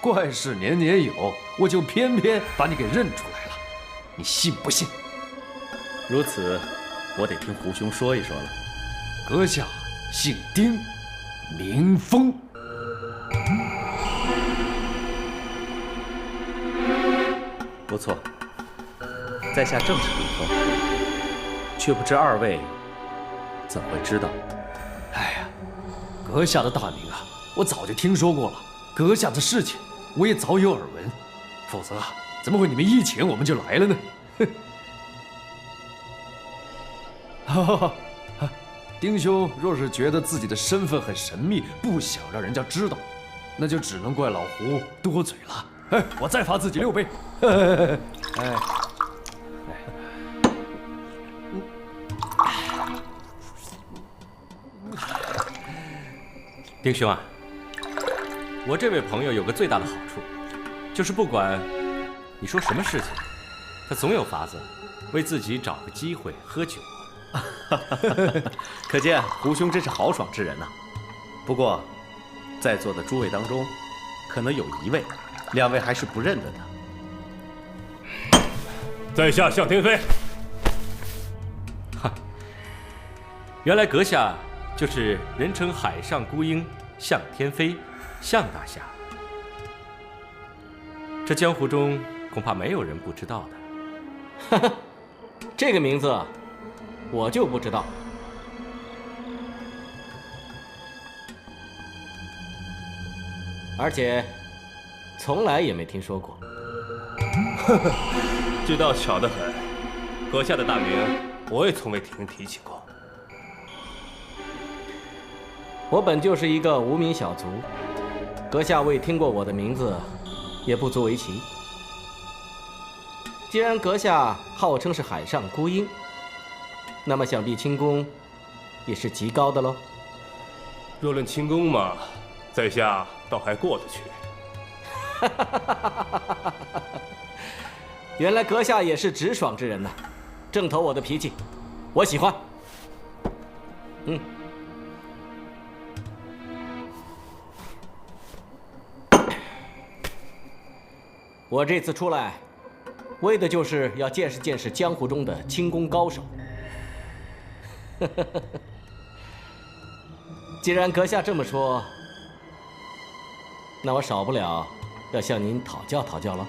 怪事年年有，我就偏偏把你给认出来了，你信不信？如此，我得听胡兄说一说了。阁下姓丁，名峰。不错，在下正是丁峰，却不知二位怎会知道？哎呀，阁下的大名啊，我早就听说过了。阁下的事情，我也早有耳闻。否则啊，怎么会你们一请我们就来了呢？哼！哈哈，丁兄若是觉得自己的身份很神秘，不想让人家知道，那就只能怪老胡多嘴了。哎，我再罚自己6杯。哎。丁兄啊，我这位朋友有个最大的好处，就是不管你说什么事情，他总有法子为自己找个机会喝酒。可见胡兄真是豪爽之人呐。不过，在座的诸位当中，可能有一位，两位还是不认得的。在下向天飞。哈，原来阁下就是人称海上孤鹰向天飞，向大侠。这江湖中恐怕没有人不知道的。哈哈，这个名字我就不知道。而且从来也没听说过。呵呵，这倒巧得很，阁下的大名我也从未听人提起过。我本就是一个无名小卒，阁下未听过我的名字，也不足为奇。既然阁下号称是海上孤鹰，那么想必轻功也是极高的喽。若论轻功嘛，在下倒还过得去。原来阁下也是直爽之人呐，正投我的脾气，我喜欢。我这次出来，为的就是要见识见识江湖中的轻功高手。既然阁下这么说，那我少不了要向您讨教讨教了。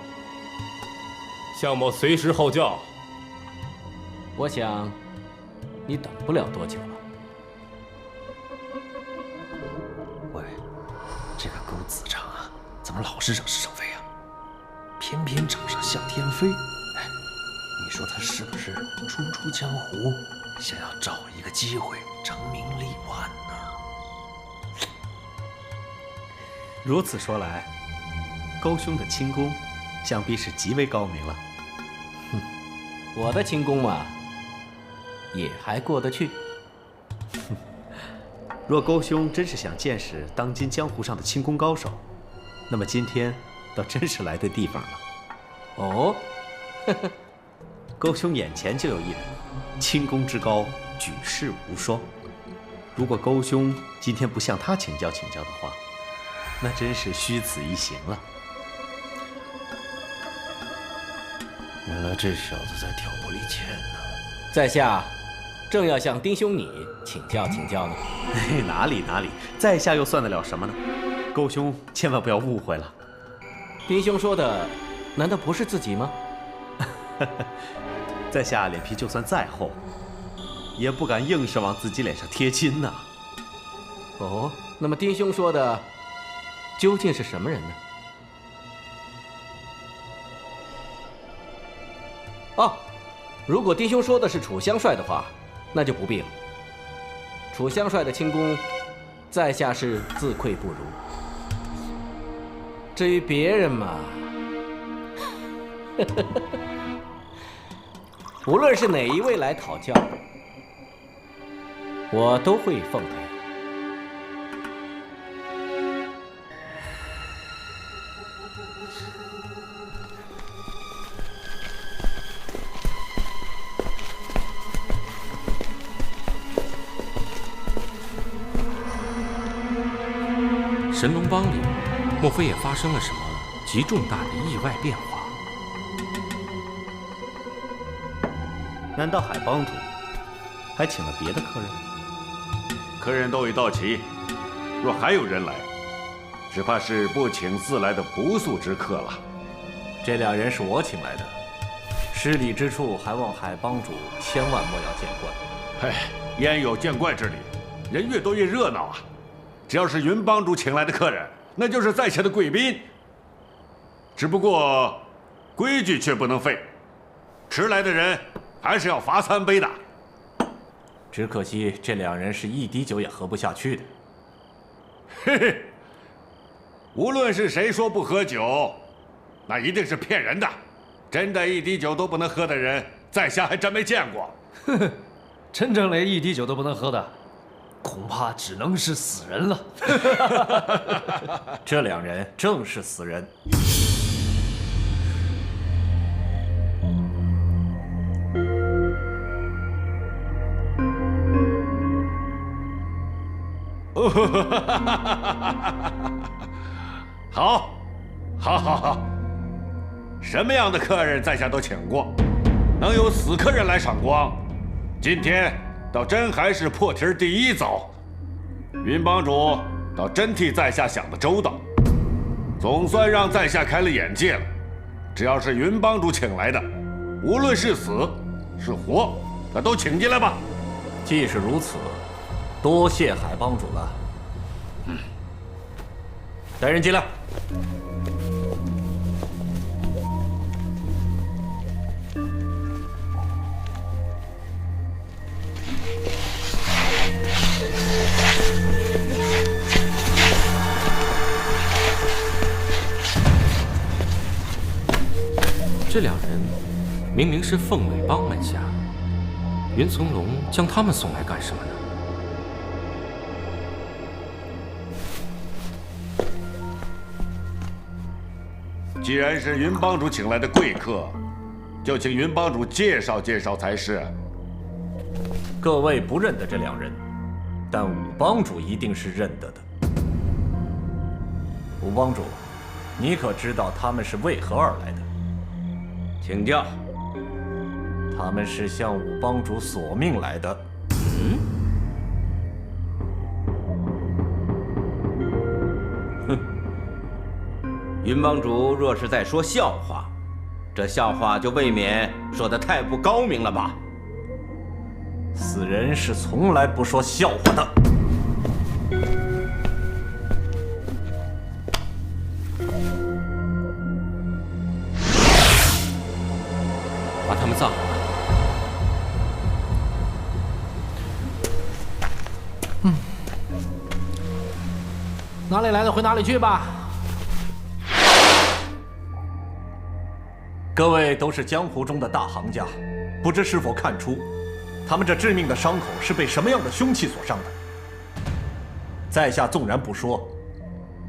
向某随时候教。我想，你等不了多久了。喂，这个狗子长啊，怎么老是惹是生非啊？偏偏长上向天飞。哎，你说他是不是初出江湖，想要找一个机会成名立万呢？如此说来，勾兄的轻功想必是极为高明了。我的轻功嘛，也还过得去。若勾兄真是想见识当今江湖上的轻功高手，那么今天倒真是来对地方了。哦，勾兄眼前就有一人，轻功之高，举世无双。如果勾兄今天不向他请教请教的话，那真是虚此一行了。原来这小子在挑拨离间呢。在下正要向丁兄你请教请教呢。哪里，在下又算得了什么呢？勾兄千万不要误会了。丁兄说的，难道不是自己吗？在下脸皮就算再厚，也不敢硬是往自己脸上贴金呐。哦，那么丁兄说的究竟是什么人呢？哦，如果丁兄说的是楚香帅的话，那就不必了。楚香帅的轻功，在下是自愧不如。至于别人嘛，无论是哪一位来讨教，我都会奉陪。神龙帮里，莫非也发生了什么极重大的意外变化。难道海帮主还请了别的客人？客人都已到齐，若还有人来，只怕是不请自来的不速之客了。这2人是我请来的，失礼之处还望海帮主千万莫要见怪。焉有见怪之理？人越多越热闹啊！只要是云帮主请来的客人，那就是在下的贵宾。只不过规矩却不能废，迟来的人还是要罚3杯的。只可惜这2人是一滴酒也喝不下去的。嘿嘿，无论是谁说不喝酒，那一定是骗人的。真的一滴酒都不能喝的人，在下还真没见过。呵呵，真正连一滴酒都不能喝的，恐怕只能是死人了。这2人正是死人。好，好，什么样的客人在下都请过，能有死客人来赏光，今天倒真还是破题第一遭。云帮主倒真替在下想得周到，总算让在下开了眼界了。只要是云帮主请来的，无论是死是活，那都请进来吧。既是如此，多谢海帮主了。带人进来。这2人明明是凤尾帮门下，云从龙将他们送来干什么呢？既然是云帮主请来的贵客，就请云帮主介绍介绍才是。各位不认得这2人，但武帮主一定是认得的。武帮主，你可知道他们是为何而来的？请教。他们是向武帮主索命来的。云帮主若是在说笑话，这笑话就未免说得太不高明了吧？死人是从来不说笑话的。把他们葬了。哪里来的回哪里去吧。各位都是江湖中的大行家，不知是否看出，他们这致命的伤口是被什么样的凶器所伤的？在下纵然不说，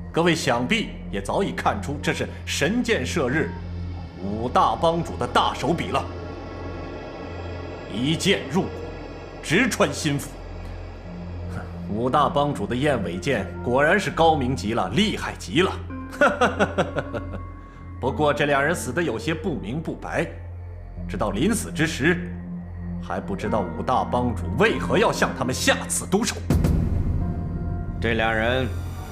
各位想必也早已看出，这是神箭射日，武大帮主的大手笔了。一箭入骨，直穿心腹。武大帮主的燕尾剑果然是高明极了，厉害极了。不过这2人死得有些不明不白，直到临死之时，还不知道武大帮主为何要向他们下此毒手。这2人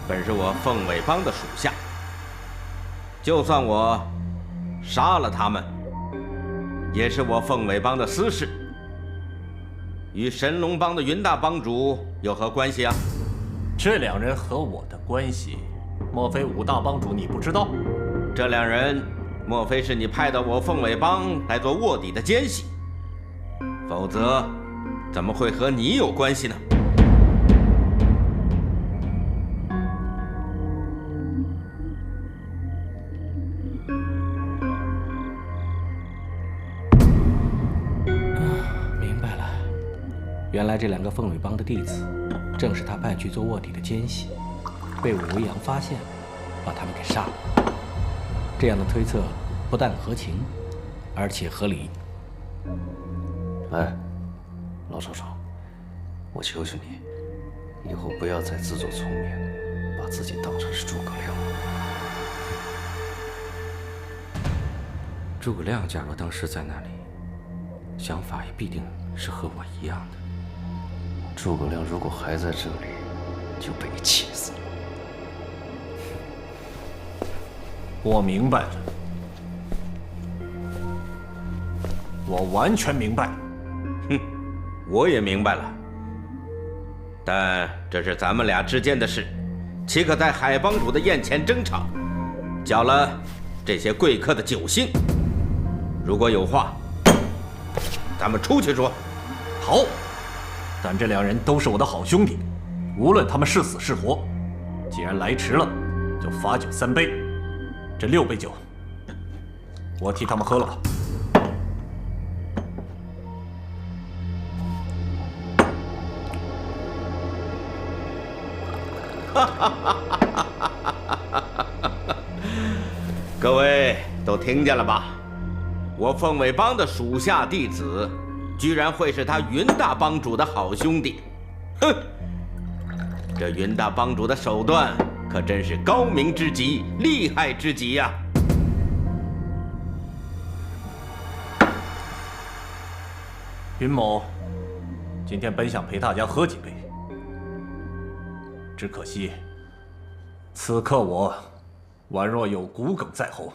本是我凤尾帮的属下，就算我杀了他们，也是我凤尾帮的私事，与神龙帮的云大帮主有何关系啊？这2人和我的关系，莫非武大帮主你不知道？这2人，莫非是你派到我凤尾帮来做卧底的奸细？否则，怎么会和你有关系呢？明白了，原来这2个凤尾帮的弟子，正是他派去做卧底的奸细，被武维扬发现，把他们给杀了。这样的推测不但合情，而且合理。哎，老少少，我求求你，以后不要再自作聪明，把自己当成是诸葛亮了。诸葛亮假若当时在那里，想法也必定是和我一样的。诸葛亮如果还在这里，就被你气死了。我明白了，我完全明白。我也明白了，但这是咱们俩之间的事，岂可在海帮主的宴前争吵？搅了这些贵客的酒兴。如果有话，咱们出去说。好，但这两人都是我的好兄弟，无论他们是死是活，既然来迟了，就罚酒3杯。这6杯酒，我替他们喝了吧。各位都听见了吧？我凤尾帮的属下弟子，居然会是他云大帮主的好兄弟！哼，这云大帮主的手段可真是高明之极，厉害之极呀！云某今天本想陪大家喝几杯，只可惜此刻我宛若有骨梗在喉，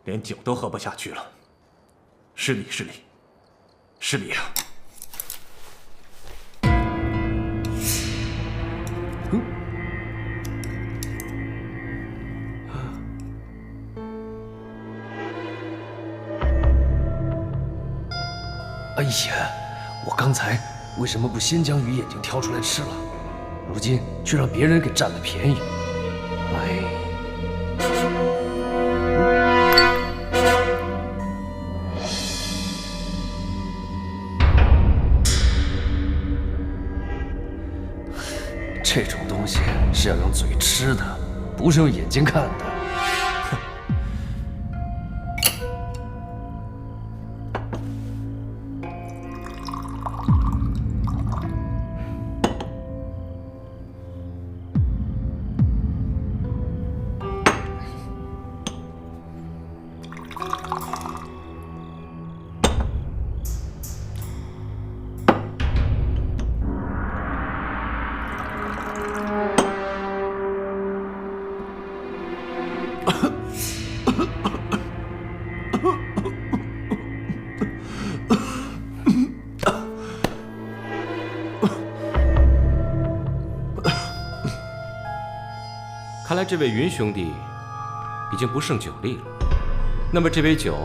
连酒都喝不下去了。失礼，失礼，失礼啊！哎呀，我刚才为什么不先将鱼眼睛挑出来吃了？如今却让别人给占了便宜。这种东西是要用嘴吃的，不是用眼睛看的。看来这位云兄弟已经不胜酒力了，那么这杯酒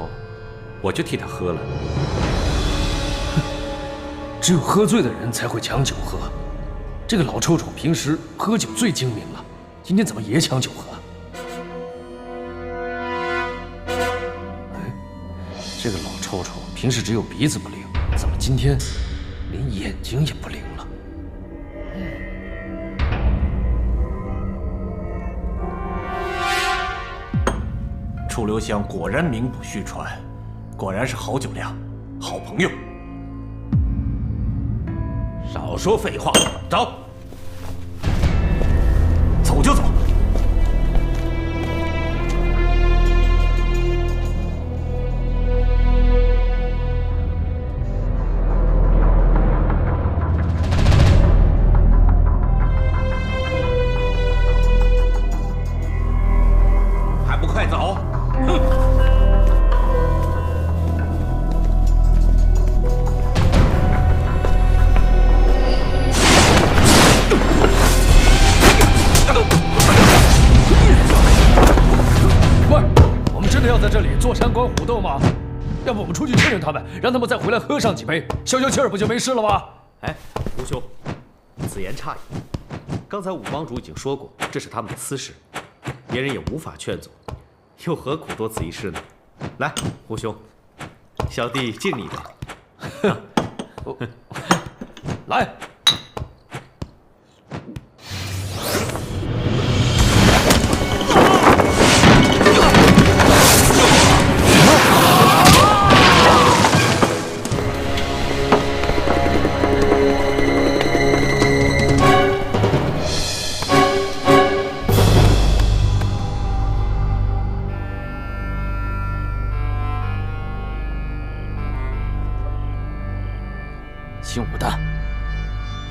我就替他喝了。只有喝醉的人才会抢酒喝，这个老臭臭平时喝酒最精明了，今天怎么也抢酒喝？哎，这个老臭臭平时只有鼻子不灵，怎么今天连眼睛也不灵了？楚留香果然名不虚传，果然是好酒量，好朋友。少说废话，走。走就走。还不快走！哼！喂，我们真的要在这里坐山观虎斗吗？要不我们出去劝劝他们，让他们再回来喝上几杯，消消气儿，不就没事了吗？哎，胡兄，此言差矣。刚才武帮主已经说过，这是他们的私事，别人也无法劝阻，又何苦多此一事呢？来，胡兄，小弟敬你一杯。来。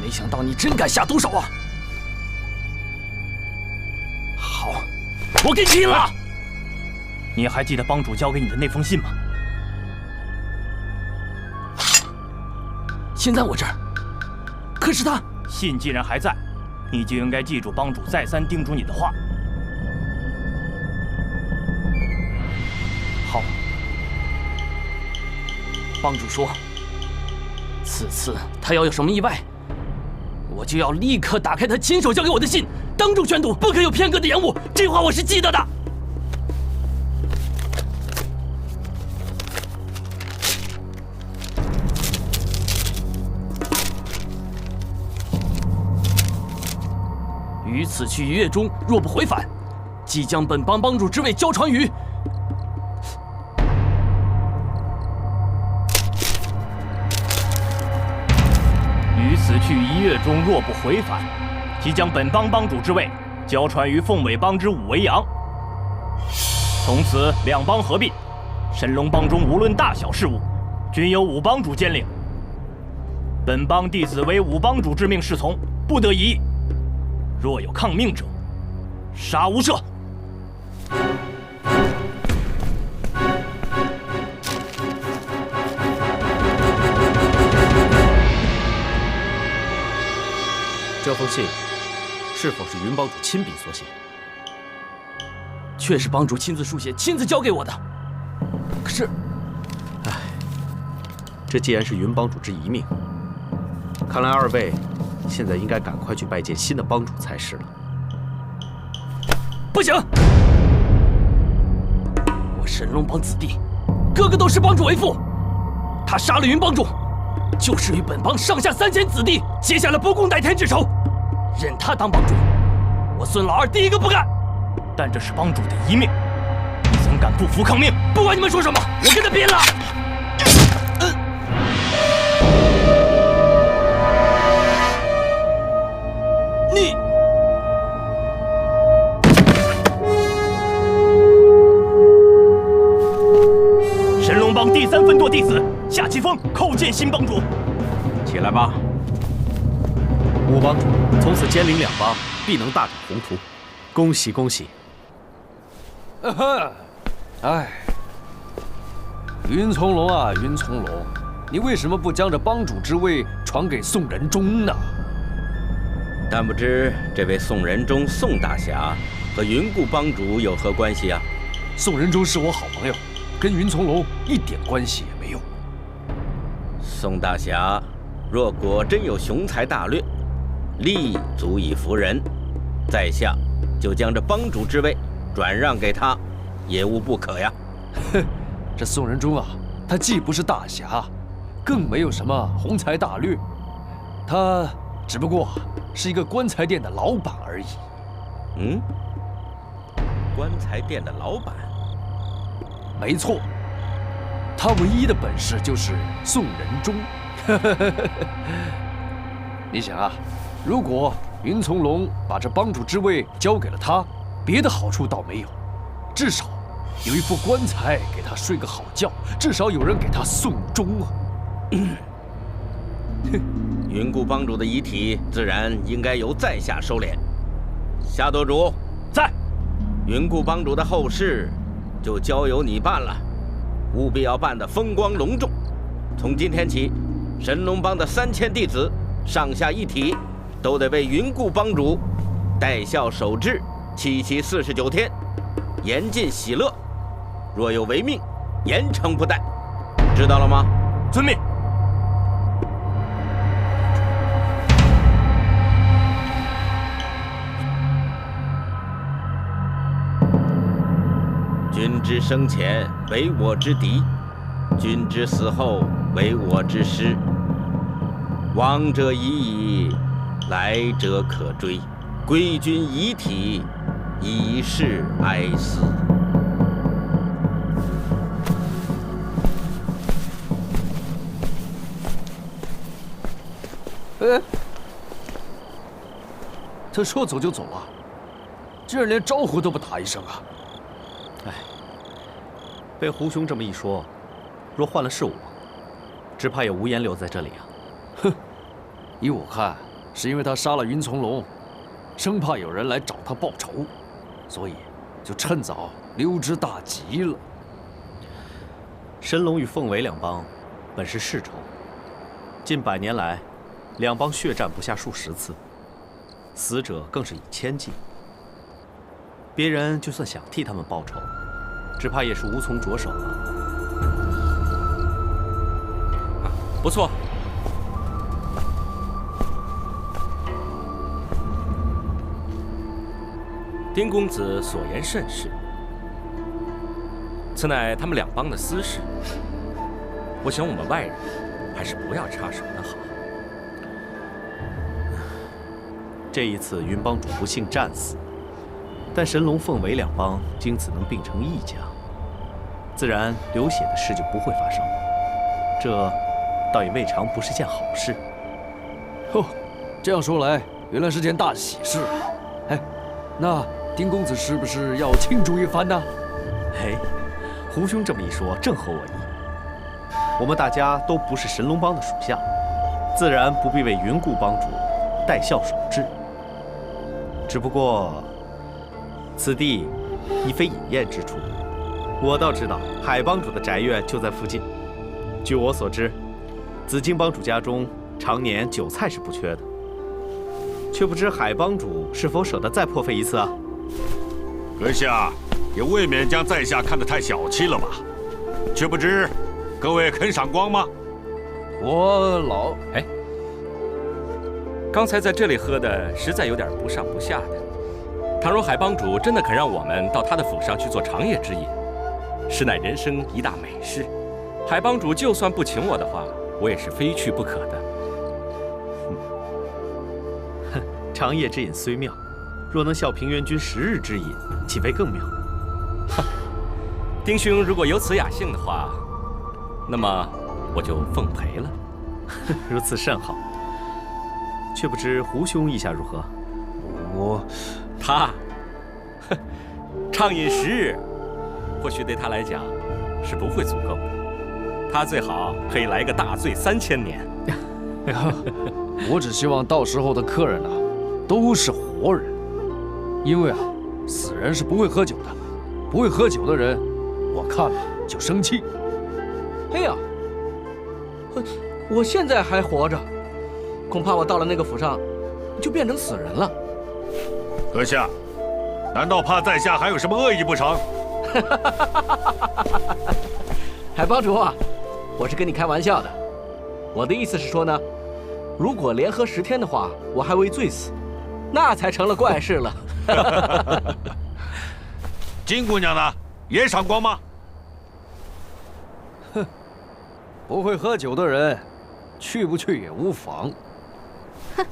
没想到你真敢下毒手啊！好，我跟你拼了！你还记得帮主交给你的那封信吗？现在我这儿，可是他信既然还在，你就应该记住帮主再三叮嘱你的话。好，帮主说，此次他要有什么意外，我就要立刻打开他亲手交给我的信，当众宣读，不可有片刻的延误。这话我是记得的。于此去一月中，若不回返，即将本帮帮主之位交传于。于此去1月中，若不回返，即将本帮帮主之位交传于凤尾帮之武维扬。从此两帮合并，神龙帮中无论大小事务，均由武帮主监领。本帮弟子为武帮主之命是从，不得异议。若有抗命者，杀无赦。这封信是否是云帮主亲笔所写？确是帮主亲自书写、亲自交给我的。可是，这既然是云帮主之遗命，看来二位现在应该赶快去拜见新的帮主才是了。不行！我神龙帮子弟，个个都视帮主为父。他杀了云帮主，就是与本帮上下3000子弟结下了不共戴天之仇。任他当帮主，我孙老二第一个不干。但这是帮主的遗命，你怎敢不服抗命？不管你们说什么，我跟他拼了！你。神龙帮第3分舵弟子夏奇峰叩见新帮主。起来吧。武帮主从此兼领两帮，必能大展宏图，恭喜恭喜！哎，云从龙啊，云从龙，你为什么不将这帮主之位传给宋仁宗呢？但不知这位宋仁宗宋大侠和云固帮主有何关系啊？宋仁宗是我好朋友，跟云从龙一点关系也没有。宋大侠若果真有雄才大略，力足以服人，在下就将这帮主之位转让给他，也无不可呀。哼，这宋仁宗啊，他既不是大侠，更没有什么宏才大略，他只不过是一个棺材店的老板而已。嗯，棺材店的老板？没错，他唯一的本事就是宋仁宗。你想啊，如果云从龙把这帮主之位交给了他，别的好处倒没有，至少有一副棺材给他睡个好觉，至少有人给他送终啊。云固帮主的遗体自然应该由在下收敛。夏舵主在，云固帮主的后事就交由你办了，务必要办得风光隆重。从今天起，神龙帮的3000弟子上下一体，都得为云固帮主戴孝守制7期49天，严禁喜乐，若有违命，严惩不贷，知道了吗？遵命。君之生前为我之敌，君之死后为我之师。亡者已矣，来者可追。归君遗体，以示哀思。他说走就走啊，竟然连招呼都不打一声啊！被胡兄这么一说，若换了是我，只怕也无颜留在这里啊。哼，依我看，是因为他杀了云从龙，生怕有人来找他报仇，所以就趁早溜之大吉了。神龙与凤尾两帮本是世仇，近100年来，两帮血战不下数十次，死者更是以千计。别人就算想替他们报仇，只怕也是无从着手了。不错。丁公子所言甚是，此乃他们两帮的私事，我想我们外人还是不要插手的好。这一次云帮主不幸战死，但神龙、凤尾两帮经此能并成一家，自然流血的事就不会发生，这倒也未尝不是件好事。哦，这样说来，原来是件大喜事啊！哎，那丁公子是不是要庆祝一番呢？哎，胡兄这么一说，正合我意。我们大家都不是神龙帮的属下，自然不必为云固帮主戴孝守制。只不过，此地已非饮宴之处。我倒知道海帮主的宅院就在附近。据我所知，紫金帮主家中常年酒菜是不缺的，却不知海帮主是否舍得再破费一次啊？阁下也未免将在下看得太小气了吧？却不知各位肯赏光吗？哎，刚才在这里喝的实在有点不上不下的。倘若海帮主真的肯让我们到他的府上去做长夜之饮，实乃人生一大美事。海帮主就算不请我的话，我也是非去不可的。哼，长夜之饮虽妙，若能效平原君10日之饮，岂非更妙？哼，丁兄如果有此雅兴的话，那么我就奉陪了。如此甚好。却不知胡兄意下如何？他，哼，畅饮10日，或许对他来讲是不会足够的。他最好可以来个大醉3000年。我只希望到时候的客人啊，都是活人，因为啊，死人是不会喝酒的，不会喝酒的人，我看了就生气。哎呀，我现在还活着，恐怕我到了那个府上，就变成死人了。阁下，难道怕在下还有什么恶意不成？海帮主啊，我是跟你开玩笑的。我的意思是说呢，如果连喝10天的话，我还未醉死，那才成了怪事了。金姑娘呢？也赏光吗？哼，不会喝酒的人，去不去也无妨。哼，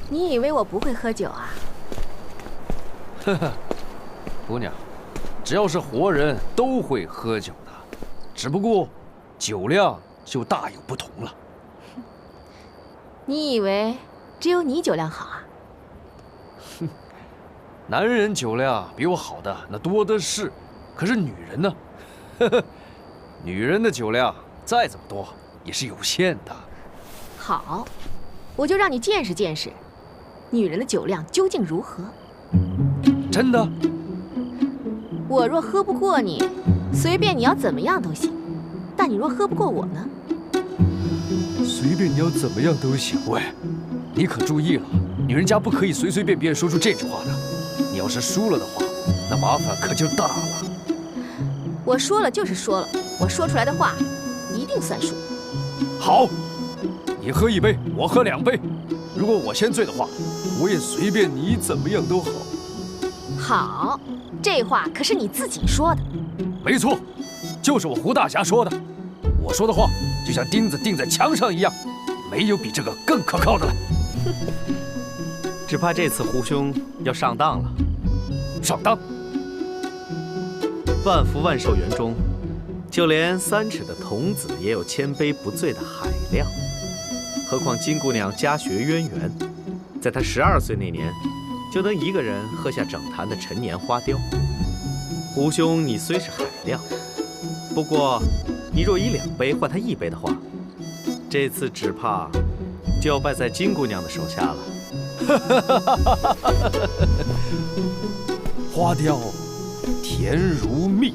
你以为我不会喝酒啊？呵呵，姑娘，只要是活人都会喝酒的，只不过酒量就大有不同了。你以为只有你酒量好啊？哼，男人酒量比我好的那多的是，可是女人呢？呵呵，女人的酒量再怎么多也是有限的。好，我就让你见识见识，女人的酒量究竟如何。真的？我若喝不过你，随便你要怎么样都行；但你若喝不过我呢？随便你要怎么样都行。喂，你可注意了，女人家不可以随随便便说出这句话的。你要是输了的话，那麻烦可就大了。我说了就是说了，我说出来的话一定算数。好，你喝1杯，我喝2杯。如果我先醉的话，我也随便你怎么样都好。好，这话可是你自己说的。没错，就是我胡大侠说的。我说的话就像钉子钉在墙上一样，没有比这个更可靠的了。只怕这次胡兄要上当了。上当？万福万寿园中，就连3尺的童子也有千杯不醉的海量，何况金姑娘家学渊源，在她12岁那年，就能一个人喝下整坛的陈年花雕。胡兄，你虽是海量，不过你若以2杯换他1杯的话，这次只怕就要败在金姑娘的手下了。花雕甜如蜜，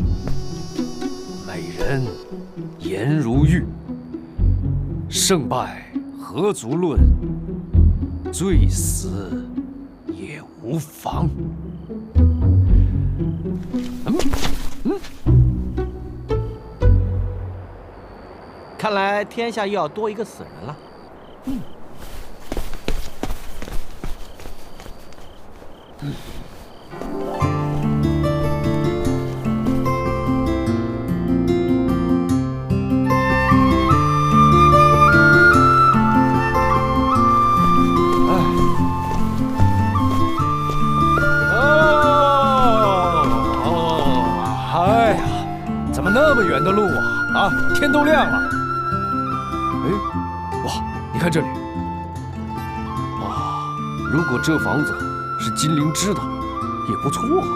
美人颜如玉。胜败何足论，醉死也无妨。看来天下又要多一个死人了。哎呀，怎么那么远的路啊？啊，天都亮了。哎，哇，你看这里。哇，如果这房子是金灵芝的，也不错啊。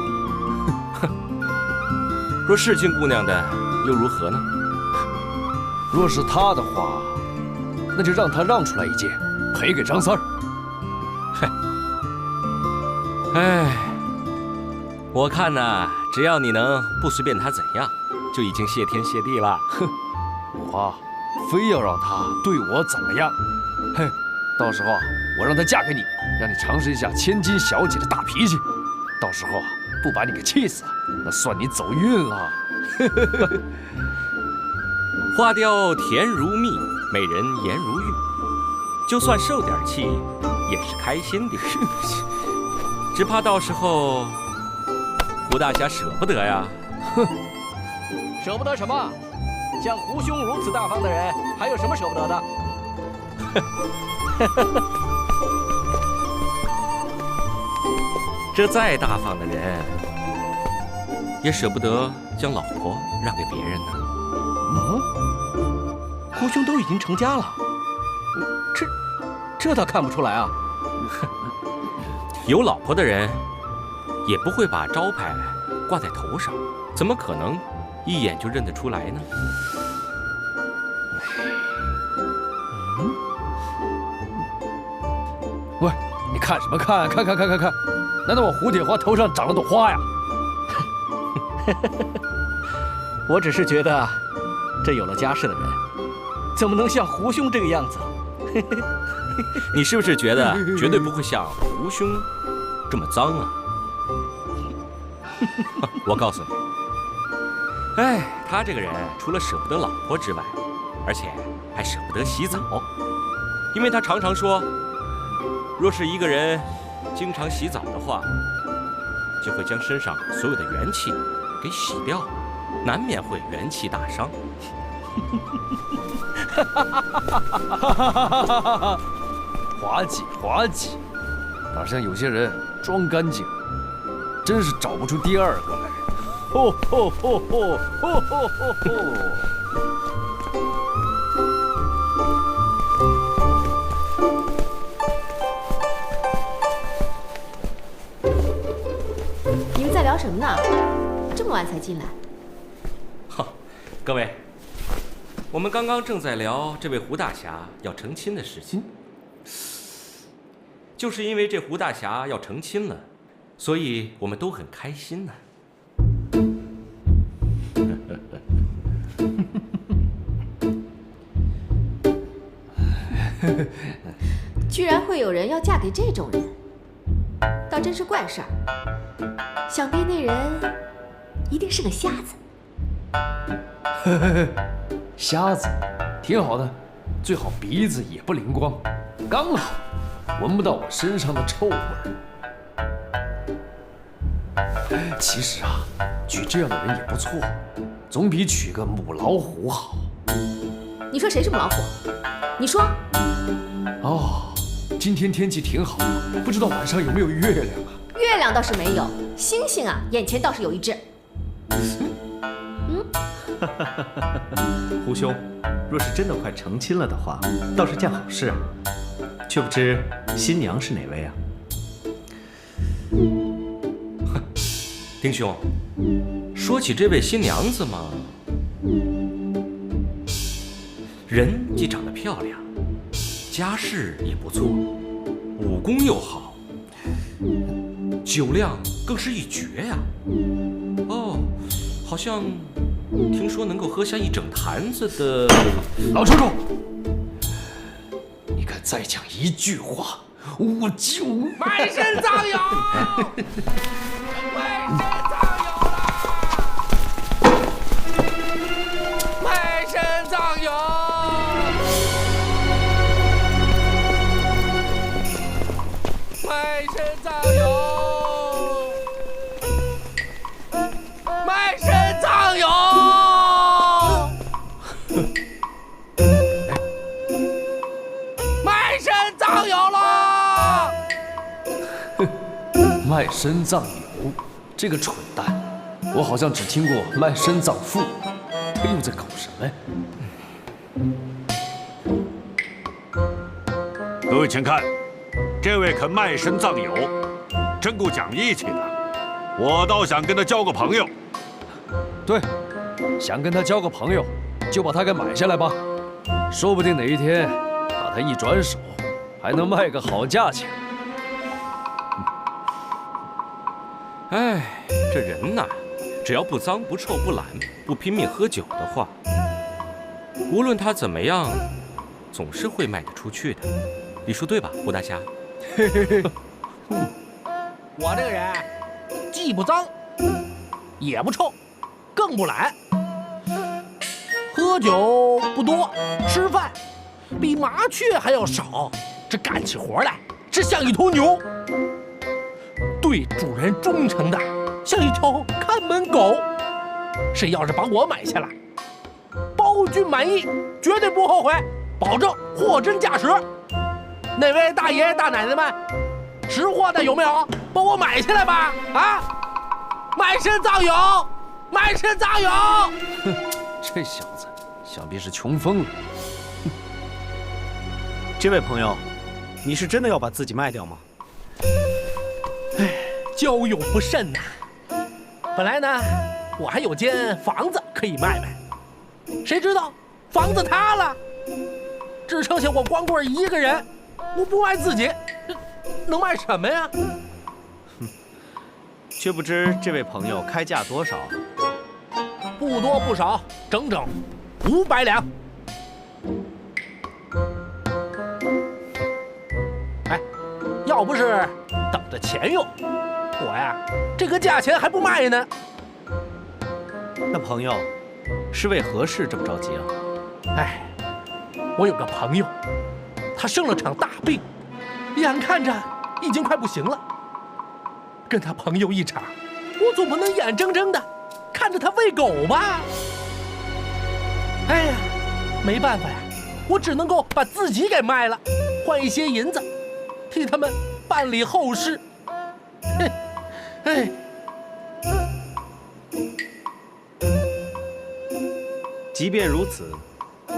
若是金姑娘的，又如何呢？若是她的话，那就让她让出来一间，赔给张三儿。哎，我看呐，只要你能不随便她怎样，就已经谢天谢地了。哼，我非要让她对我怎么样？嘿，到时候啊，我让她嫁给你，让你尝试一下千金小姐的大脾气。到时候啊，不把你给气死，那算你走运了。花雕甜如蜜，美人颜如玉，就算受点气，也是开心的。只怕到时候胡大侠舍不得呀。哼，舍不得什么？像胡兄如此大方的人，还有什么舍不得的？这再大方的人，也舍不得将老婆让给别人呢。胡兄都已经成家了，这倒看不出来啊。有老婆的人，也不会把招牌挂在头上，怎么可能一眼就认得出来呢？喂，你看什么看？看！难道我蝴蝶花头上长了朵花呀？我只是觉得，这有了家室的人，怎么能像胡兄这个样子？你是不是觉得绝对不会像胡兄这么脏啊？我告诉你，哎，他这个人除了舍不得老婆之外，而且还舍不得洗澡，因为他常常说，若是一个人经常洗澡的话，就会将身上所有的元气给洗掉，难免会元气大伤。滑稽，哪像有些人装干净，真是找不出第二个来。吼！你们在聊什么呢？这么晚才进来？各位，我们刚刚正在聊这位胡大侠要成亲的事情。就是因为这胡大侠要成亲了，所以我们都很开心呢。居然会有人要嫁给这种人，倒真是怪事儿。想必那人一定是个瞎子。瞎子，挺好的，最好鼻子也不灵光，刚好闻不到我身上的臭味儿。其实啊，娶这样的人也不错，总比娶个母老虎好。你说谁是母老虎？你说。哦，今天天气挺好，不知道晚上有没有月亮啊？月亮倒是没有，星星啊，眼前倒是有一只。胡兄，若是真的快成亲了的话，倒是件好事啊。却不知新娘是哪位啊？丁兄，说起这位新娘子嘛，人既长得漂亮，家世也不错，武功又好，酒量更是一绝呀。哦，好像听说能够喝下一整坛子的。老叔叔，你敢再讲一句话，我就卖身葬友！卖身葬友！卖身葬友！卖身葬友！卖身葬友了！卖身葬友，这个蠢蛋，我好像只听过卖身葬父，他又在搞什么呀？各位请看，这位肯卖身葬友，真够讲义气的。我倒想跟他交个朋友。对，想跟他交个朋友，就把他给买下来吧，说不定哪一天把他一转手，还能卖个好价钱。哎，这人呐，只要不脏不臭不懒，不拼命喝酒的话，无论他怎么样，总是会卖得出去的。你说对吧，胡大侠？我这个人既不脏，也不臭，更不懒。喝酒不多，吃饭比麻雀还要少，这干起活来是像一头牛，对主人忠诚的像一条看门狗。谁要是把我买下来，包君满意，绝对不后悔，保证货真价实。哪位大爷大奶奶们，识货的有没有？把我买下来吧！啊，卖身葬友，卖身葬友！哼，这小子想必是穷疯了。这位朋友，你是真的要把自己卖掉吗？哎，交友不慎呐。本来呢，我还有间房子可以卖卖，谁知道房子塌了，只剩下我光棍一个人。我不卖自己，能卖什么呀？却不知这位朋友开价多少？不多不少，整整500两。哎，要不是等着钱用，我呀这个价钱还不卖呢。那朋友是为何事这么着急啊？哎，我有个朋友，他生了场大病，眼看着已经快不行了。跟他朋友一场，我总不能眼睁睁的看着他喂狗吧？哎呀，没办法呀，我只能够把自己给卖了，换一些银子，替他们办理后事。哎，即便如此，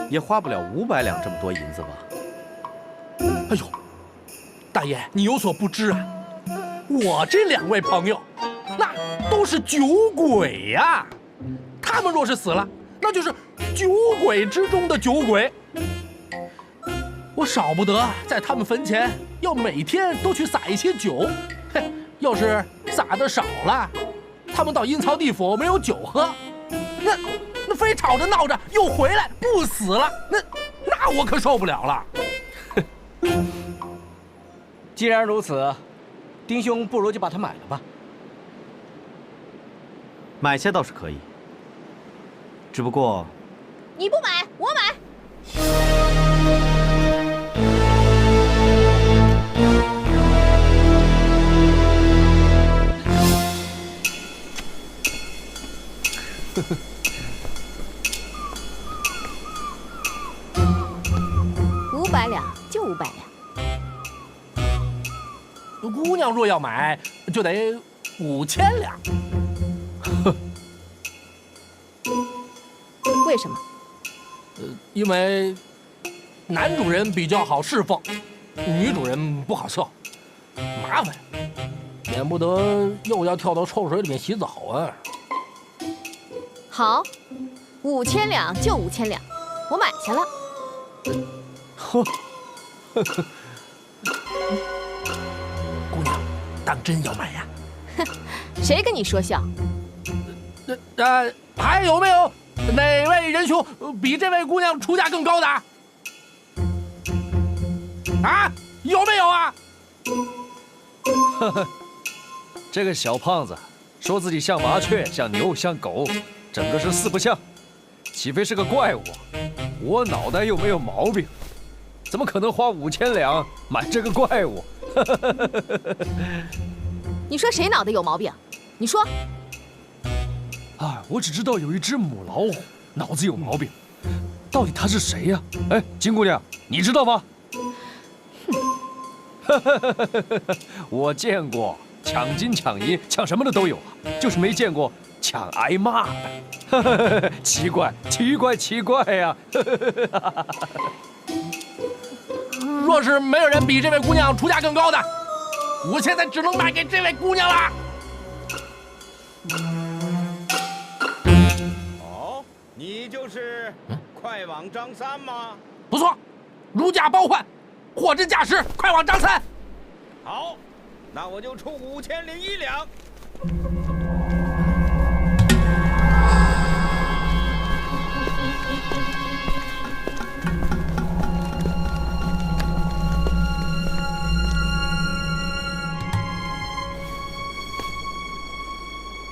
也花不了500两这么多银子吧？哎呦，大爷，你有所不知啊，我这2位朋友，那都是酒鬼呀。他们若是死了，那就是酒鬼之中的酒鬼。我少不得在他们坟前要每天都去撒一些酒。嘿，要是撒的少了，他们到阴曹地府没有酒喝，那非吵着闹着又回来不死了，那我可受不了了。既然如此，丁兄不如就把它买了吧。买下倒是可以，只不过你不买，我买。500两就500两。姑娘若要买，就得5000两。为什么？因为男主人比较好侍奉，女主人不好伺候，麻烦，免不得又要跳到臭水里面洗澡啊。好，5000两就5000两，我买下了。姑娘，当真要买呀？谁跟你说笑？还有没有哪位仁兄比这位姑娘出价更高的？啊，有没有啊？呵呵，这个小胖子说自己像麻雀、像牛、像狗，整个是四不像，岂非是个怪物？我脑袋又没有毛病，怎么可能花5000两买这个怪物？你说谁脑袋有毛病？你说。啊，我只知道有一只母老虎脑子有毛病，到底它是谁呀？哎，金姑娘，你知道吗？我见过抢金抢银抢什么的都有啊，就是没见过抢挨骂的。奇怪呀！若是没有人比这位姑娘出价更高的，我现在只能卖给这位姑娘了。哦，你就是快往张三吗？不错，如价包换，货真价实，快往张三。好，那我就出5001两。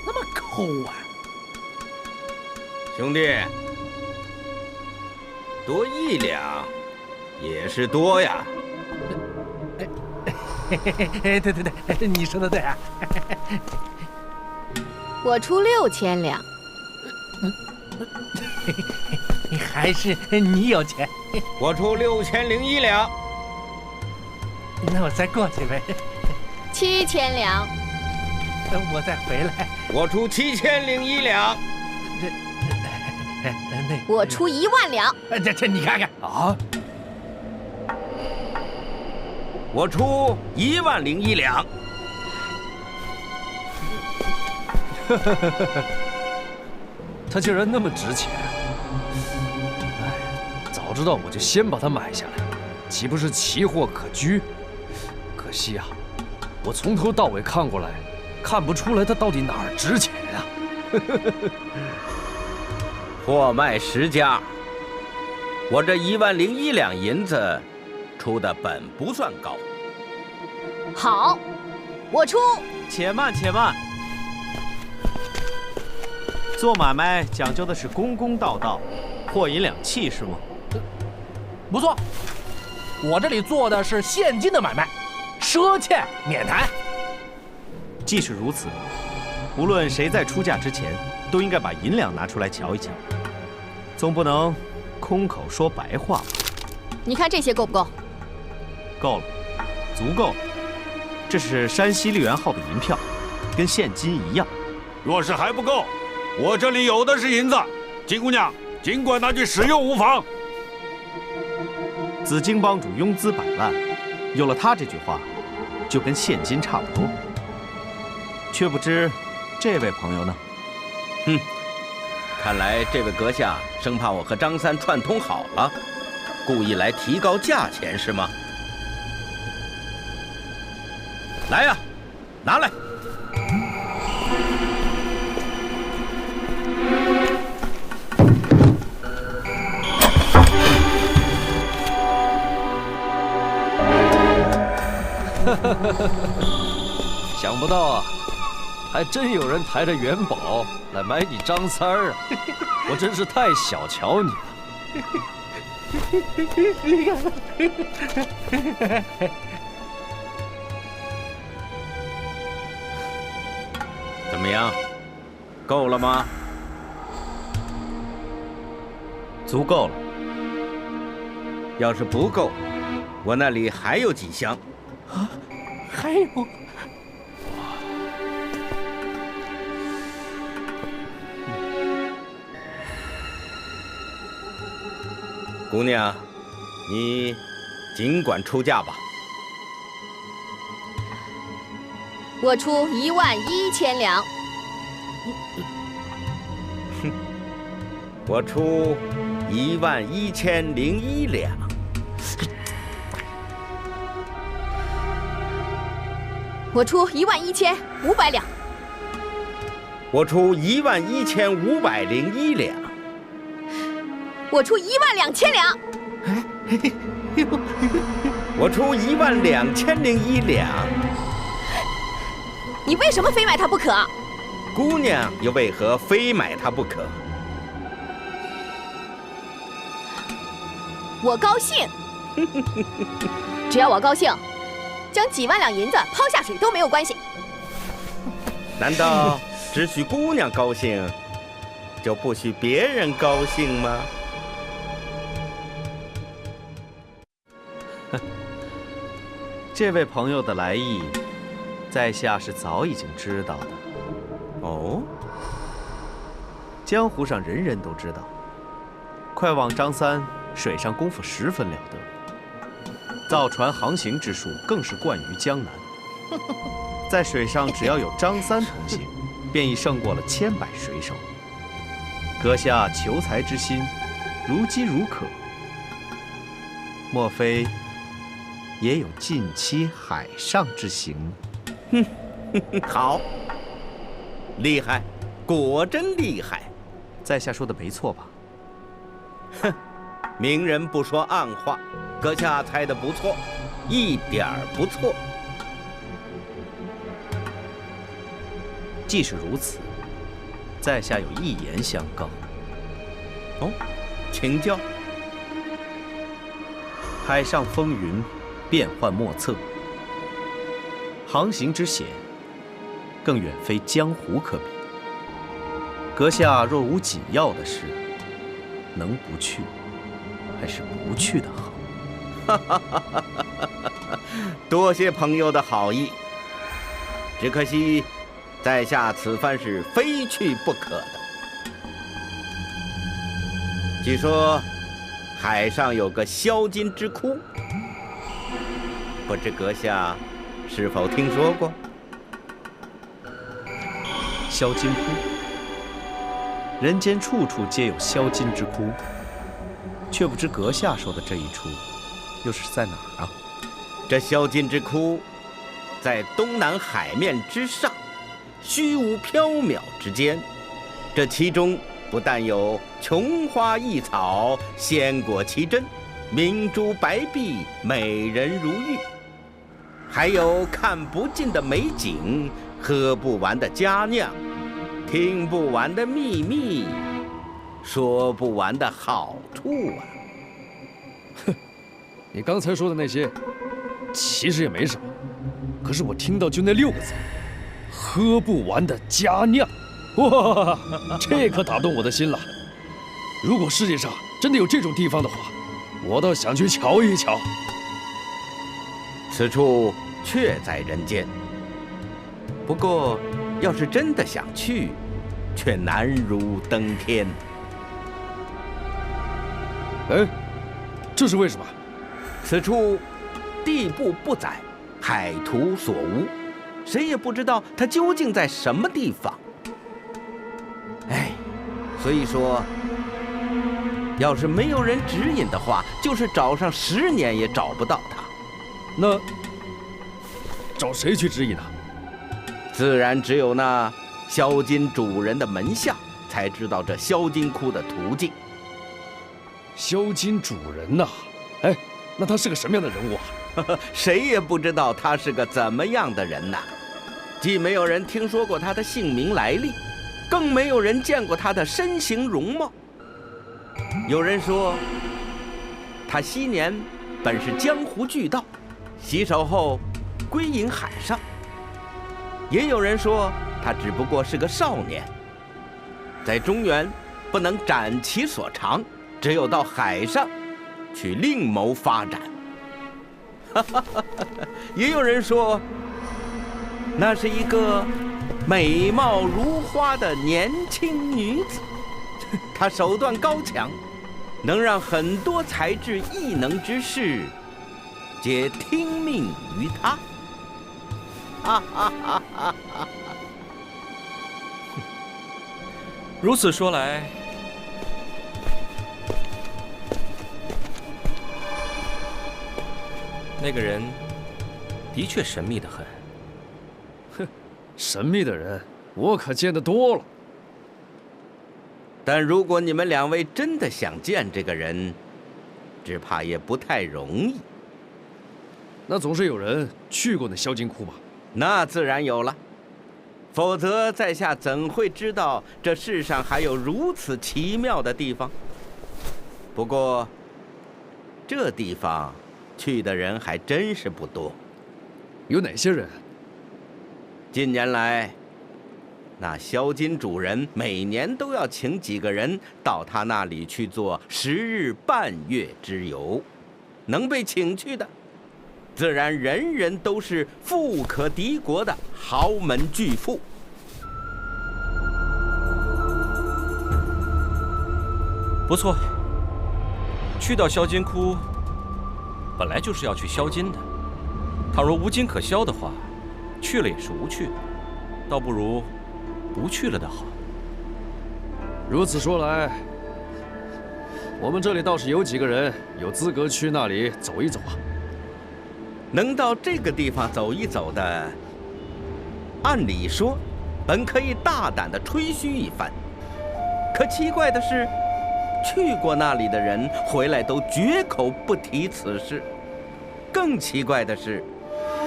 那么抠啊！兄弟，多1两也是多呀。对，你说的对啊。我出6000两。还是你有钱。我出6001两。那我再过去呗。7000两。我再回来。我出7001两。我出10000两。这你看看啊！我出10001两。它竟然那么值钱！哎，早知道我就先把它买下来，岂不是奇货可居？可惜啊，我从头到尾看过来，看不出来它到底哪儿值钱啊！货卖10家，我这10001两银子出的本不算高。好，我出。且慢，且慢。做买卖讲究的是公公道道，货银两讫，是吗？不错，我这里做的是现金的买卖，赊欠免谈。既是如此，无论谁在出价之前，都应该把银两拿出来瞧一瞧，总不能空口说白话吧？你看这些够不够？够了，足够了。这是山西绿源号的银票，跟现金一样。若是还不够，我这里有的是银子，金姑娘尽管拿去使用无妨。紫荆帮主庸资100万，有了他这句话，就跟现金差不多。却不知这位朋友呢？哼，看来这位阁下生怕我和张三串通好了，故意来提高价钱是吗？来呀，拿来！想不到啊，还真有人抬着元宝来买你张三儿啊！我真是太小瞧你了。怎么样，够了吗？足够了。要是不够，我那里还有几箱。啊，还有。姑娘，你尽管出价吧。我出11000两。哼，我出11001两。我出11500两。我出11501两。我出12000两。我出12001两。你为什么非买它不可？姑娘又为何非买它不可？我高兴。只要我高兴，将几万两银子抛下水都没有关系。难道只许姑娘高兴，就不许别人高兴吗？这位朋友的来意，在下是早已经知道的。哦，江湖上人人都知道，快网张三水上功夫十分了得，造船航行之术更是冠于江南。在水上只要有张三同行，便已胜过了千百水手。阁下求财之心，如饥如渴，莫非也有近期海上之行？好，厉害，果真厉害。在下说的没错吧？哼，明人不说暗话，阁下猜得不错，一点儿不错。既是如此，在下有一言相告。哦，请教。海上风云，变幻莫测，航行之险，更远非江湖可比。阁下若无紧要的事，能不去，还是不去的好。多谢朋友的好意，只可惜在下此番是非去不可的。据说海上有个销金之窟，不知阁下是否听说过？销金窟，人间处处皆有销金之窟，却不知阁下说的这一处，又是在哪儿啊？这销金之窟，在东南海面之上，虚无缥缈之间。这其中不但有琼花异草，鲜果奇珍，明珠白璧，美人如玉，还有看不尽的美景，喝不完的佳酿，听不完的秘密，说不完的好处啊！哼，你刚才说的那些，其实也没什么，可是我听到就那6个字，喝不完的佳酿，哇，这可打动我的心了。如果世界上真的有这种地方的话，我倒想去瞧一瞧。此处确在人间，不过要是真的想去，却难如登天。哎，这是为什么？此处地步不窄，海图所无，谁也不知道它究竟在什么地方。哎，所以说，要是没有人指引的话，就是找上10年也找不到它。那找谁去指引呢？自然只有那销金主人的门下才知道这销金窟的途径。销金主人呐，哎，那他是个什么样的人物啊？谁也不知道他是个怎么样的人呐，既没有人听说过他的姓名来历，更没有人见过他的身形容貌。有人说，他昔年本是江湖巨盗，洗手后归隐海上；也有人说，他只不过是个少年，在中原不能展其所长，只有到海上去另谋发展。也有人说，那是一个美貌如花的年轻女子，她手段高强，能让很多才智异能之士皆听命于她。如此说来，那个人的确神秘得很。神秘的人，我可见得多了。但如果你们两位真的想见这个人，只怕也不太容易。那总是有人去过那销金窟吧？那自然有了，否则在下怎会知道这世上还有如此奇妙的地方？不过，这地方去的人还真是不多。有哪些人？近年来，那销金主人每年都要请几个人到他那里去做10日半月之游，能被请去的，自然人人都是富可敌国的豪门巨富。不错，去到销金窟，本来就是要去销金的。倘若无金可销的话，去了也是无趣的，倒不如不去了的好。如此说来，我们这里倒是有几个人有资格去那里走一走啊。能到这个地方走一走的，按理说，本可以大胆地吹嘘一番。可奇怪的是，去过那里的人回来都绝口不提此事。更奇怪的是，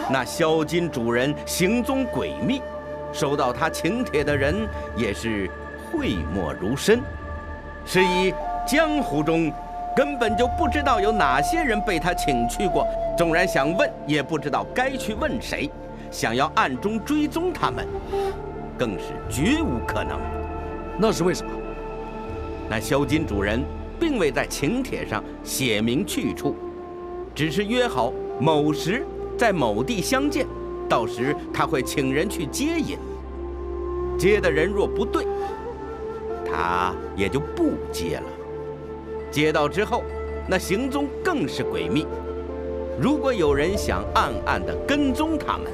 那销金主人行踪诡秘，收到他请帖的人也是讳莫如深，是以江湖中根本就不知道有哪些人被他请去过，纵然想问，也不知道该去问谁，想要暗中追踪他们，更是绝无可能。那是为什么？那销金主人并未在请帖上写明去处，只是约好某时在某地相见，到时他会请人去接引。接的人若不对，他也就不接了。接到之后，那行踪更是诡秘。如果有人想暗暗地跟踪他们，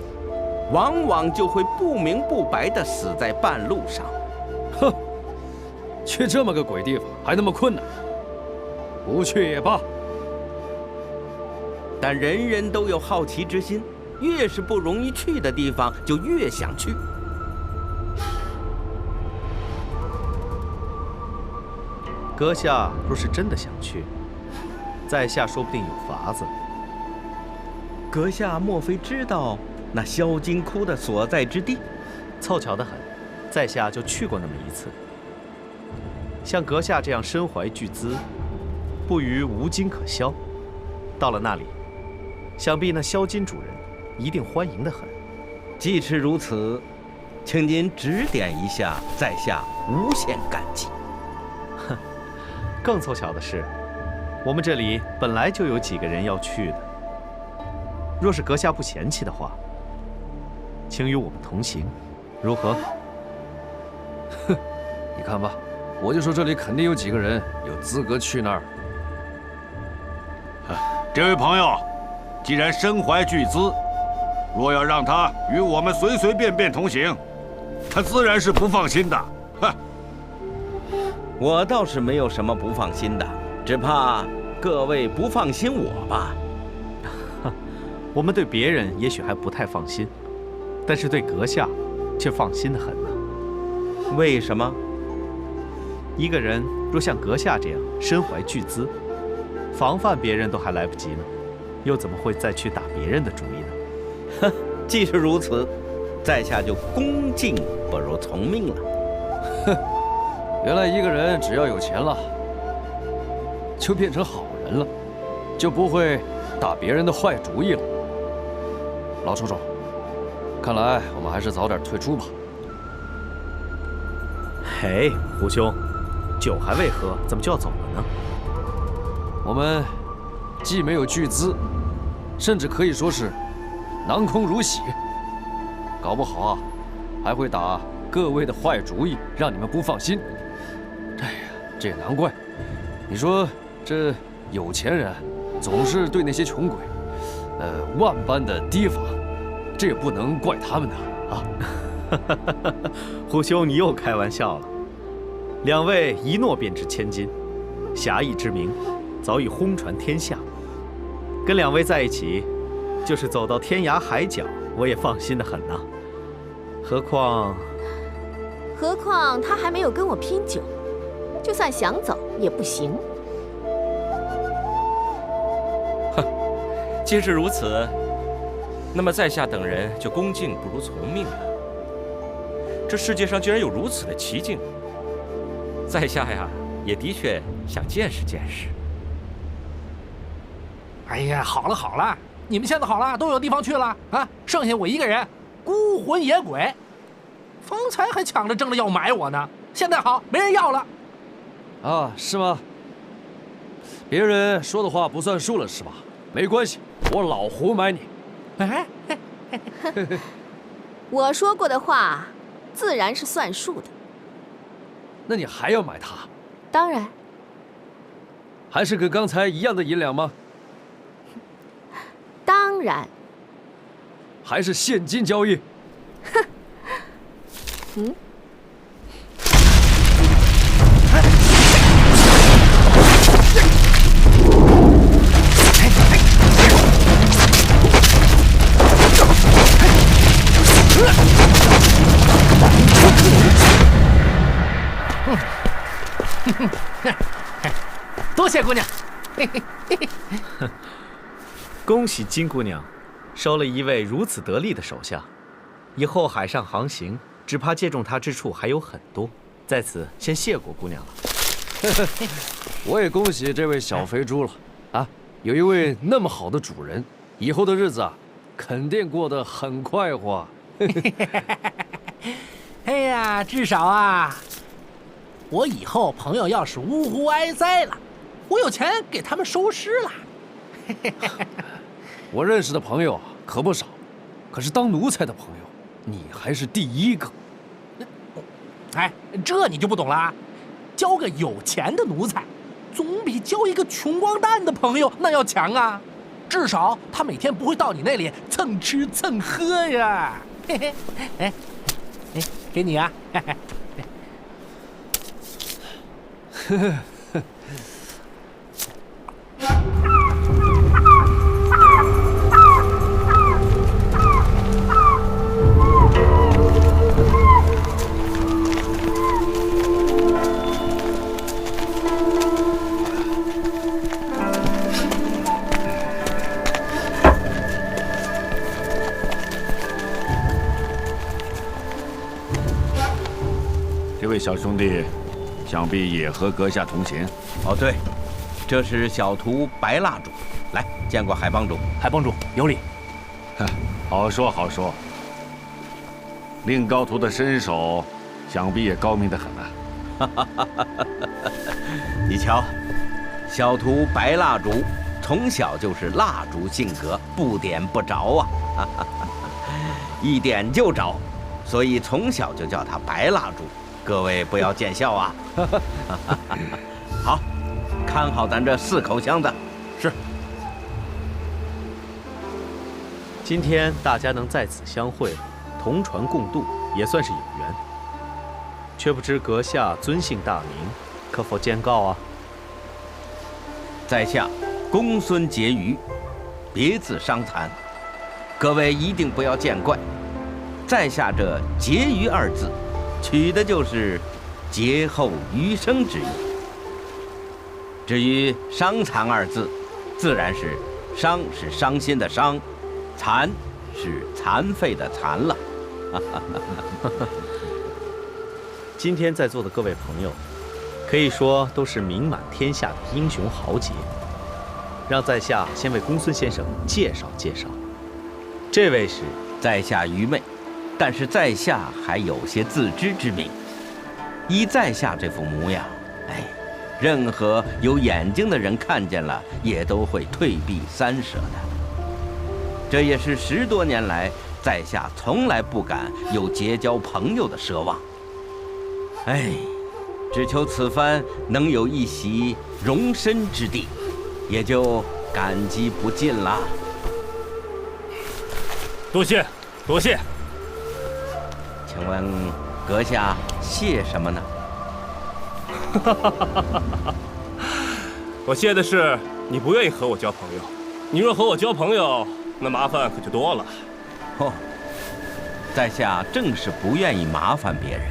往往就会不明不白地死在半路上。哼，去这么个鬼地方还那么困难，不去也罢。但人人都有好奇之心，越是不容易去的地方，就越想去。阁下若是真的想去，在下说不定有法子。阁下莫非知道那销金窟的所在之地？凑巧得很，在下就去过那么一次。像阁下这样身怀巨资，不虞无金可销，到了那里，想必那销金主人一定欢迎得很。既是如此，请您指点一下，在下无限感激。哼，更凑巧的是，我们这里本来就有几个人要去的。若是阁下不嫌弃的话，请与我们同行，如何？哼，你看吧，我就说这里肯定有几个人有资格去那儿。这位朋友，既然身怀巨资，若要让他与我们随随便便同行，他自然是不放心的。哼，我倒是没有什么不放心的，只怕各位不放心我吧。我们对别人也许还不太放心，但是对阁下却放心得很呢。为什么？一个人若像阁下这样身怀巨资，防范别人都还来不及呢，又怎么会再去打别人的主意呢？哼，既是如此，在下就恭敬不如从命了。哼，原来一个人只要有钱了，就变成好人了，就不会打别人的坏主意了。老楚楚，看来我们还是早点退出吧。嘿，胡兄，酒还未喝，怎么就要走了呢？我们既没有巨资，甚至可以说是囊空如洗，搞不好啊，还会打各位的坏主意，让你们不放心。哎呀，这也难怪。你说这有钱人总是对那些穷鬼，万般的提防，这也不能怪他们的啊。胡兄，你又开玩笑了。两位一诺便值千金，侠义之名早已轰传天下。跟两位在一起，就是走到天涯海角，我也放心得很呐。何况他还没有跟我拼酒，就算想走也不行。既是如此，那么在下等人就恭敬不如从命了。这世界上居然有如此的奇境，在下呀也的确想见识见识。哎呀，好了好了，你们现在好了，都有地方去了啊，剩下我一个人，孤魂野鬼。方才还抢着争着要买我呢，现在好，没人要了。啊，是吗？别人说的话不算数了是吧？没关系，我老胡买你。哎，我说过的话，自然是算数的。那你还要买它？当然。还是跟刚才一样的银两吗？当然。还是现金交易？哼。嗯。多谢姑娘。恭喜金姑娘，收了一位如此得力的手下，以后海上航行，只怕借重她之处还有很多。在此先谢过姑娘了。我也恭喜这位小肥猪了啊！有一位那么好的主人，以后的日子啊，肯定过得很快活。哎呀，至少啊，我以后朋友要是呜呼哀哉了，我有钱给他们收尸了。我认识的朋友可不少，可是当奴才的朋友，你还是第一个。哎，这你就不懂了，交个有钱的奴才，总比交一个穷光蛋的朋友那要强啊！至少他每天不会到你那里蹭吃蹭喝呀。嘿嘿，哎，给你啊。呵呵。这位小兄弟，想必也和阁下同行。哦，对，这是小徒白蜡主。来，见过海帮主。海帮主有礼。好说好说。令高徒的身手，想必也高明得很啊。你瞧，小徒白蜡烛从小就是蜡烛性格，不点不着啊，一点就着，所以从小就叫他白蜡烛。各位不要见笑啊！好，看好咱这4口箱子。是。今天大家能在此相会，同船共度，也算是有缘。却不知阁下尊姓大名，可否监告啊？在下公孙婕妤，别字伤残，各位一定不要见怪。在下这婕妤2字，取的就是劫后余生之意。至于伤残2字，自然是伤是伤心的伤，残是残废的残了。今天在座的各位朋友，可以说都是名满天下的英雄豪杰。让在下先为公孙先生介绍介绍。这位是在下愚昧，但是在下还有些自知之明。依在下这副模样，哎，任何有眼睛的人看见了，也都会退避三舍的。这也是10多年来，在下从来不敢有结交朋友的奢望。哎，只求此番能有一席容身之地，也就感激不尽了。多谢，多谢。请问阁下谢什么呢？我谢的是你不愿意和我交朋友。你若和我交朋友，那麻烦可就多了。哦，在下正是不愿意麻烦别人。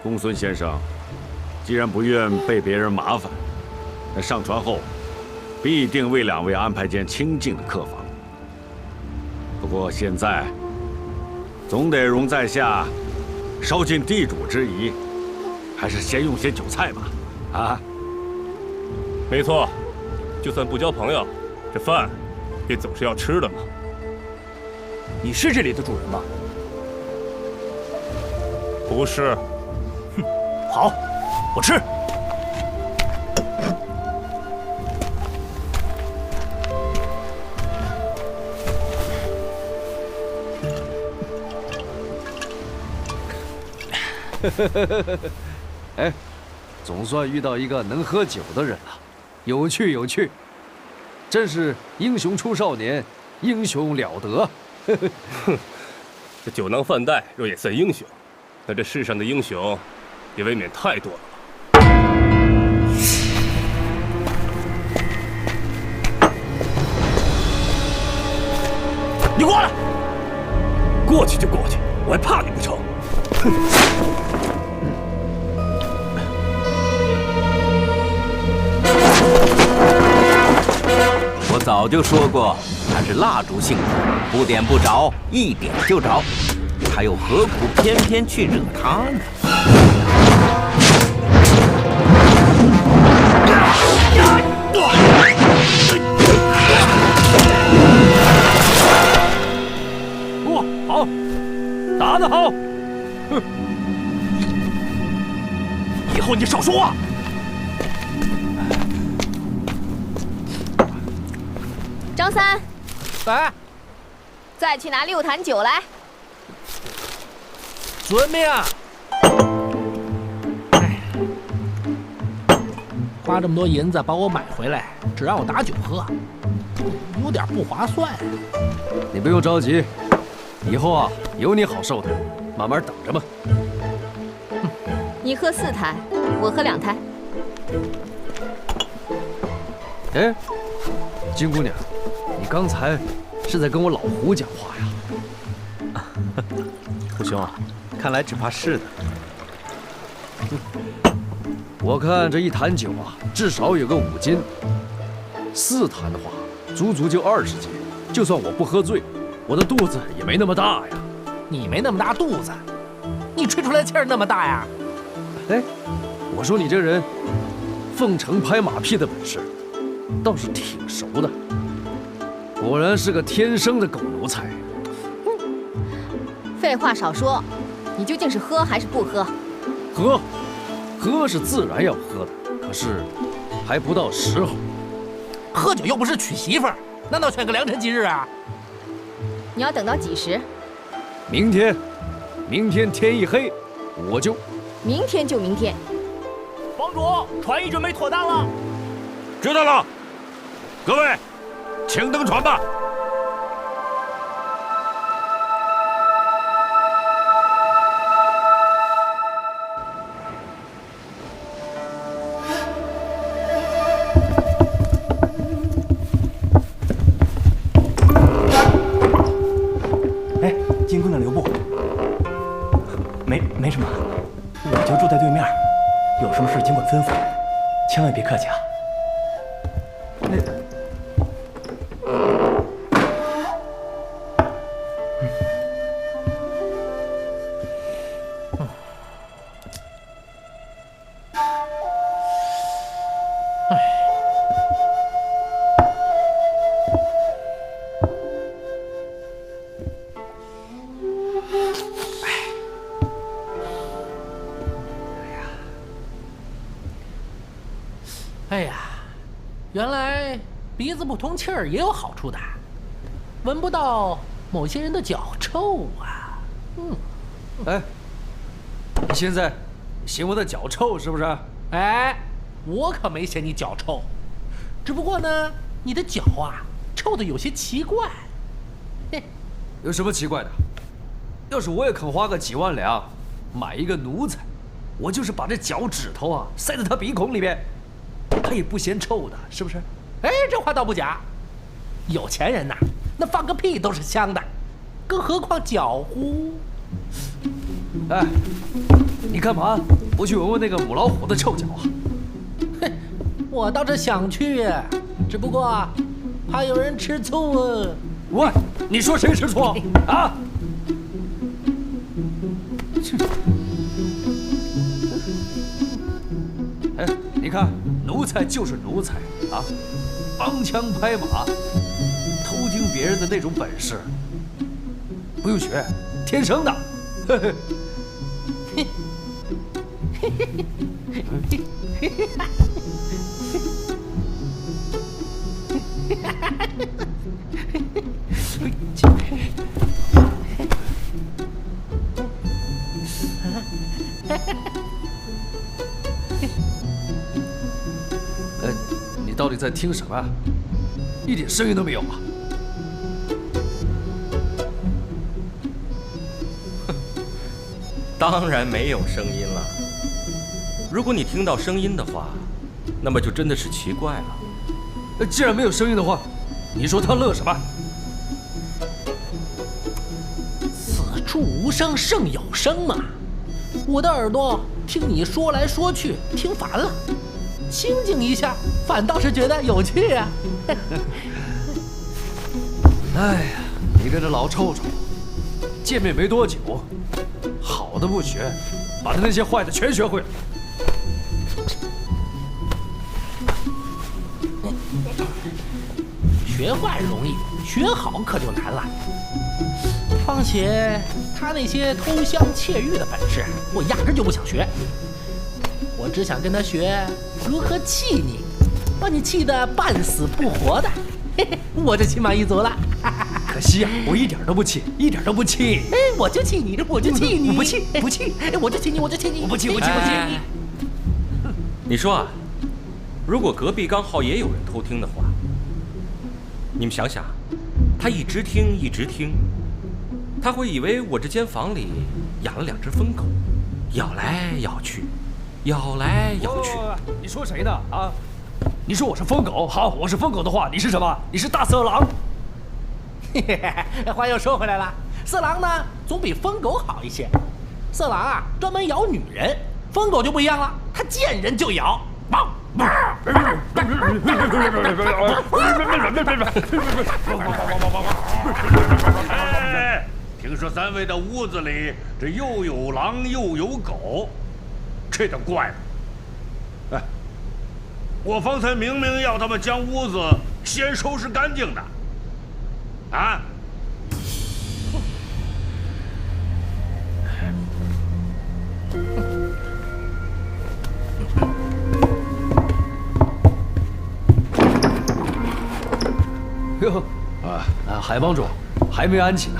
公孙先生，既然不愿被别人麻烦，那上船后必定为2位安排间清静的客房。不过现在总得容在下稍尽地主之谊，还是先用些酒菜吧。啊，没错，就算不交朋友，这饭也总是要吃的嘛。你是这里的主人吗？不是。哼，好，我吃。哎，总算遇到一个能喝酒的人了，有趣有趣，真是英雄出少年，英雄了得。哼，这酒囊饭袋，若也算英雄，那这世上的英雄也未免太多了吧？你过来！过去就过去，我还怕你不成？哼！我早就说过，他是蜡烛性子，不点不着，一点就着，他又何苦偏偏去惹他呢？好，打得好！哼，以后你少说话。张三，哎，再去拿6坛酒来。遵命。花这么多银子把我买回来，只让我打酒喝，有点不划算呀。你不用着急，以后啊有你好受的，慢慢等着吧。你喝4坛，我喝2坛。哎，金姑娘，你刚才是在跟我老胡讲话呀？胡兄，看来只怕是的。我看这1坛酒啊，至少有个5斤，4坛的话，足足就20斤。就算我不喝醉，我的肚子也没那么大呀。你没那么大肚子，你吹出来气儿那么大呀？哎，我说你这人，奉承拍马屁的本事，倒是挺熟的。果然是个天生的狗奴才。废话少说，你究竟是喝还是不喝？喝是自然要喝的，可是还不到时候。喝酒又不是娶媳妇儿，难道选个良辰吉日啊？你要等到几时？明天天一黑，我就。明天就明天。帮主，船已准备妥当了。知道了，各位，请登船吧。金姑娘留步，没什么，我就住在对面，有什么事尽管吩咐，千万别客气啊。哎呀，原来鼻子不通气儿也有好处的，闻不到某些人的脚臭啊。哎，你现在嫌我的脚臭是不是？哎，我可没嫌你脚臭，只不过呢，你的脚啊臭的有些奇怪。嘿，有什么奇怪的？要是我也肯花个几万两买一个奴才，我就是把这脚趾头啊塞在他鼻孔里面，他也不嫌臭的，是不是？哎，这话倒不假，有钱人呐，那放个屁都是香的。更何况脚乎？哎，你干嘛不去闻闻那个母老虎的臭脚啊？哼，我倒是想去，只不过怕有人吃醋啊。喂，你说谁吃醋啊？哎，你看，奴才就是奴才啊，帮腔拍马，偷听别人的那种本事，不用学，天生的。嘿嘿。你到底在听什么？一点声音都没有啊！当然没有声音了。如果你听到声音的话，那么就真的是奇怪了。既然没有声音的话，你说他乐什么？此处无声胜有声嘛。我的耳朵听你说来说去，听烦了，清静一下，反倒是觉得有趣啊。哎呀，你跟这老臭臭见面没多久，好的不学，把他那些坏的全学会了。学坏容易，学好可就难了。况且他那些偷香窃玉的本事，我压根就不想学。我只想跟他学如何气你，把你气得半死不活的，嘿嘿，我就心满意足了。可惜呀，我一点都不气，一点都不气。哎，我就气你，我就气你，不气不气，哎，我就气你，我就气你，我不气不气不气。你说啊，如果隔壁刚好也有人偷听的话，你们想想，他一直听一直听，他会以为我这间房里养了2只疯狗，咬来咬去，咬来咬去。你说谁呢？啊？你说我是疯狗？好，我是疯狗的话，你是什么？你是大色狼。嘿嘿嘿，话又说回来了，色狼呢总比疯狗好一些。色狼啊专门咬女人，疯狗就不一样了，它见人就咬。听说3位的屋子里这又有狼又有狗，这就怪了。哎，我方才明明要他们将屋子先收拾干净的，啊！哟，海帮主还没安寝呢。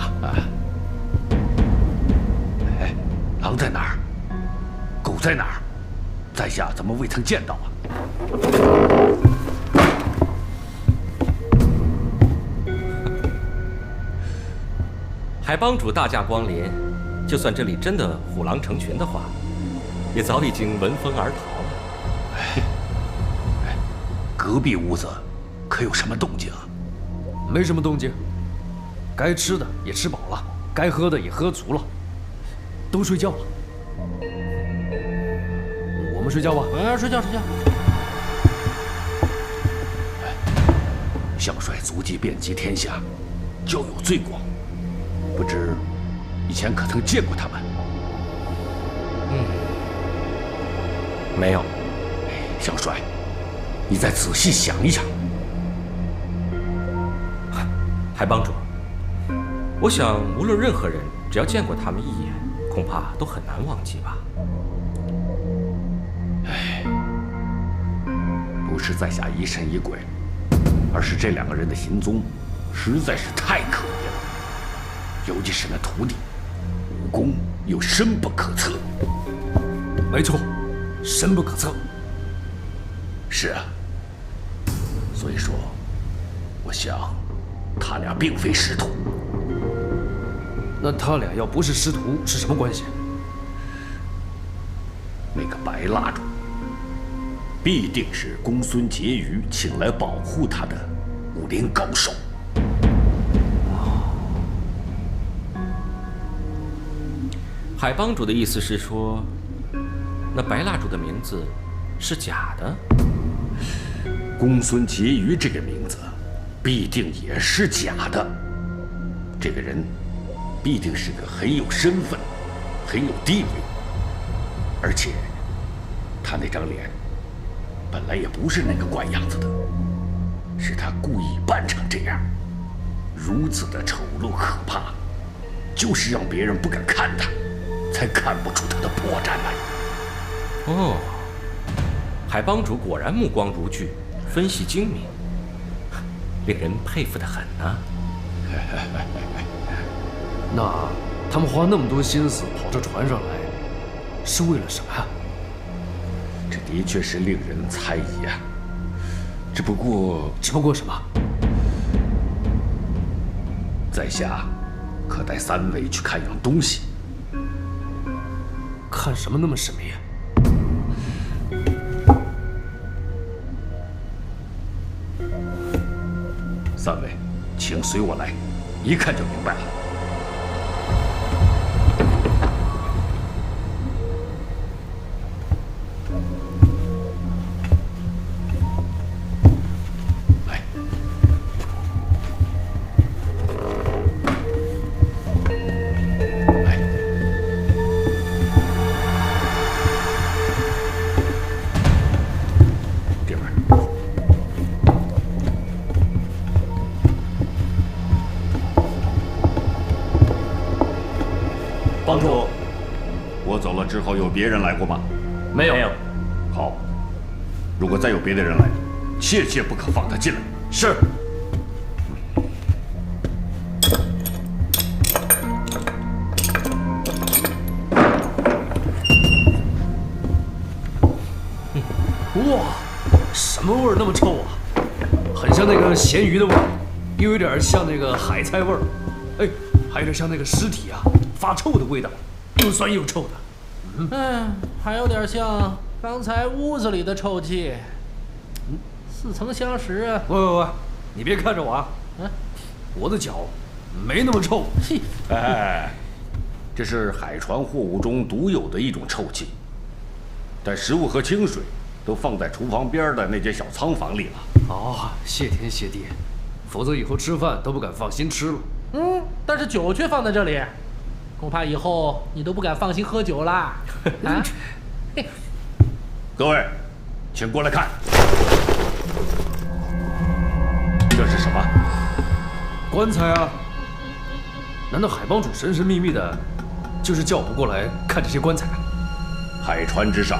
哎，狼在哪儿？狗在哪儿？在下怎么未曾见到啊？海帮主大驾光临，就算这里真的虎狼成群的话，也早已经闻风而逃了。哎，隔壁屋子可有什么动静啊？没什么动静，该吃的也吃饱了，该喝的也喝足了，都睡觉了。我们睡觉吧。睡觉睡觉。项帅足迹遍及天下，交友最广，不知以前可曾见过他们？没有。项帅，你再仔细想一想。海帮主，我想无论任何人，只要见过他们一眼，恐怕都很难忘记吧。不是在下疑神疑鬼，而是这2个人的行踪实在是太可疑了，尤其是那徒弟，武功又深不可测。没错，深不可测。是啊，所以说，我想他俩并非师徒。那他俩要不是师徒，是什么关系？那个白蜡烛必定是公孙婕妤请来保护他的武林高手。海帮主的意思是说，那白蜡烛的名字是假的？公孙婕妤这个名字，必定也是假的。这个人必定是个很有身份、很有地位，而且他那张脸本来也不是那个怪样子的，是他故意扮成这样，如此的丑陋可怕，就是让别人不敢看他，才看不出他的破绽来。哦，海帮主果然目光如炬，分析精明，令人佩服得很呢。那他们花那么多心思跑这船上来，是为了什么呀？这的确是令人猜疑啊。只不过什么？在下可带3位去看样东西。看什么那么神秘啊？三位，请随我来，一看就明白了。帮主，我走了之后有别人来过吗？没有。好，如果再有别的人来，切切不可放他进来。是。哇，什么味儿那么臭啊？很像那个咸鱼的味儿，又有点像那个海菜味儿，哎，还有点像那个尸体啊。发臭的味道，又酸又臭的。还有点像刚才屋子里的臭气。似曾相识啊！喂，你别看着我啊！我的脚没那么臭。哎，这是海船货物中独有的一种臭气，但食物和清水都放在厨房边的那间小仓房里了。哦，谢天谢地，否则以后吃饭都不敢放心吃了。但是酒却放在这里。恐怕以后你都不敢放心喝酒啦！啊，各位，请过来看，这是什么？棺材啊！难道海帮主神神秘秘的，就是叫我们过来看这些棺材啊？海船之上，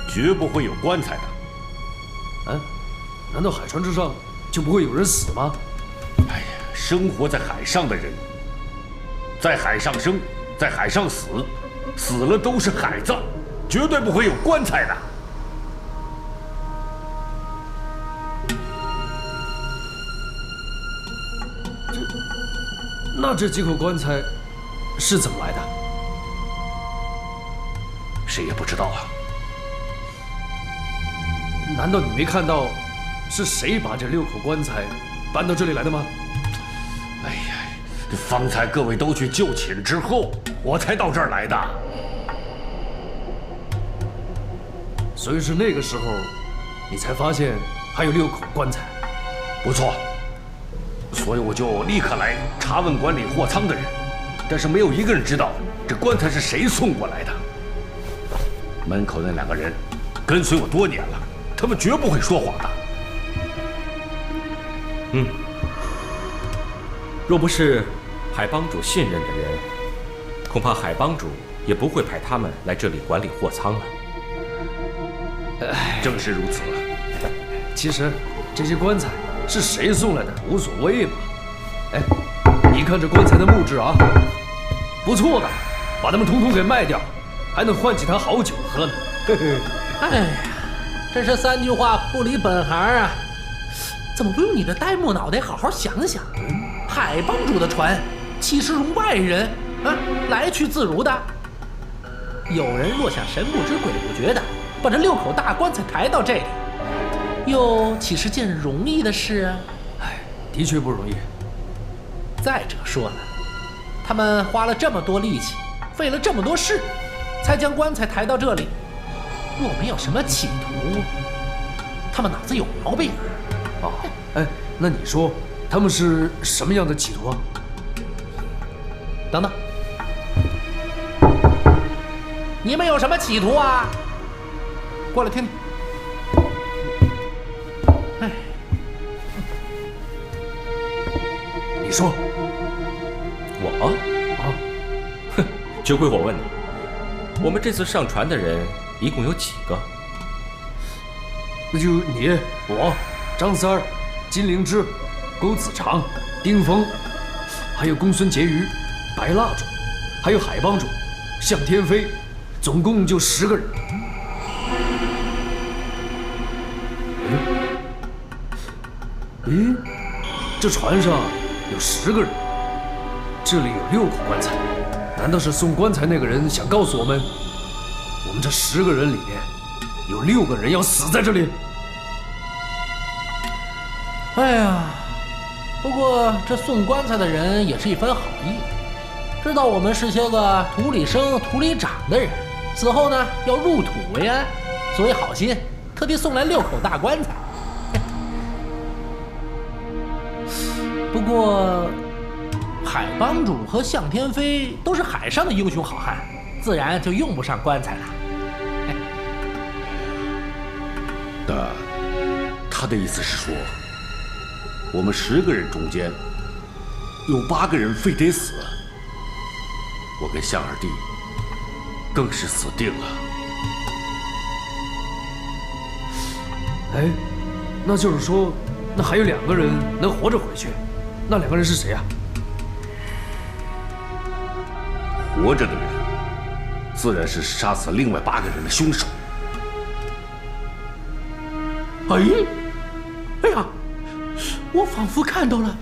绝不会有棺材的。难道海船之上就不会有人死吗？哎呀，生活在海上的人。在海上生，在海上死，死了都是海葬，绝对不会有棺材的。那这几口棺材是怎么来的？谁也不知道啊。难道你没看到是谁把这6口棺材搬到这里来的吗？哎呀！方才各位都去就寝之后，我才到这儿来的。所以是那个时候，你才发现还有6口棺材。不错，所以我就立刻来查问管理货仓的人，但是没有一个人知道这棺材是谁送过来的。门口那2个人跟随我多年了，他们绝不会说谎的。若不是海帮主信任的人，恐怕海帮主也不会派他们来这里管理货仓了。正是如此。其实这些棺材是谁送来的无所谓嘛。你看这棺材的木质啊，不错的，把它们统统给卖掉，还能换几坛好酒喝呢。哎呀，真是3句话不离本行啊！怎么不用你的呆木脑袋好好想想？海帮主的船岂是容外人来去自如的？有人若想神不知鬼不觉的把这6口大棺材抬到这里，又岂是件容易的事啊？的确不容易。再者说了，他们花了这么多力气，费了这么多事，才将棺材抬到这里。若没有什么企图，他们脑子有毛病。哦，哎，那你说他们是什么样的企图啊？等等，你们有什么企图啊？过来听听。哎，你说。我？哼，就归我问你，我们这次上船的人一共有几个？那就你、我、张三儿、金灵芝、苟子长、丁峰，还有公孙婕妤、白蜡烛，还有海帮主向天飞，总共就10个人。咦，这船上有10个人，这里有6口棺材，难道是送棺材那个人想告诉我们，我们这10个人里面有6个人要死在这里？哎呀，不过这送棺材的人也是一番好意，知道我们是些个土里生土里长的人，死后呢要入土为安，所以好心特地送来6口大棺材。不过，海帮主和向天飞都是海上的英雄好汉，自然就用不上棺材了。但他的意思是说，我们10个人中间有8个人非得死，我跟向二弟更是死定了。哎，那就是说，那还有2个人能活着回去，那2个人是谁啊？活着的人，自然是杀死另外8个人的凶手。哎呀，我仿佛看到了，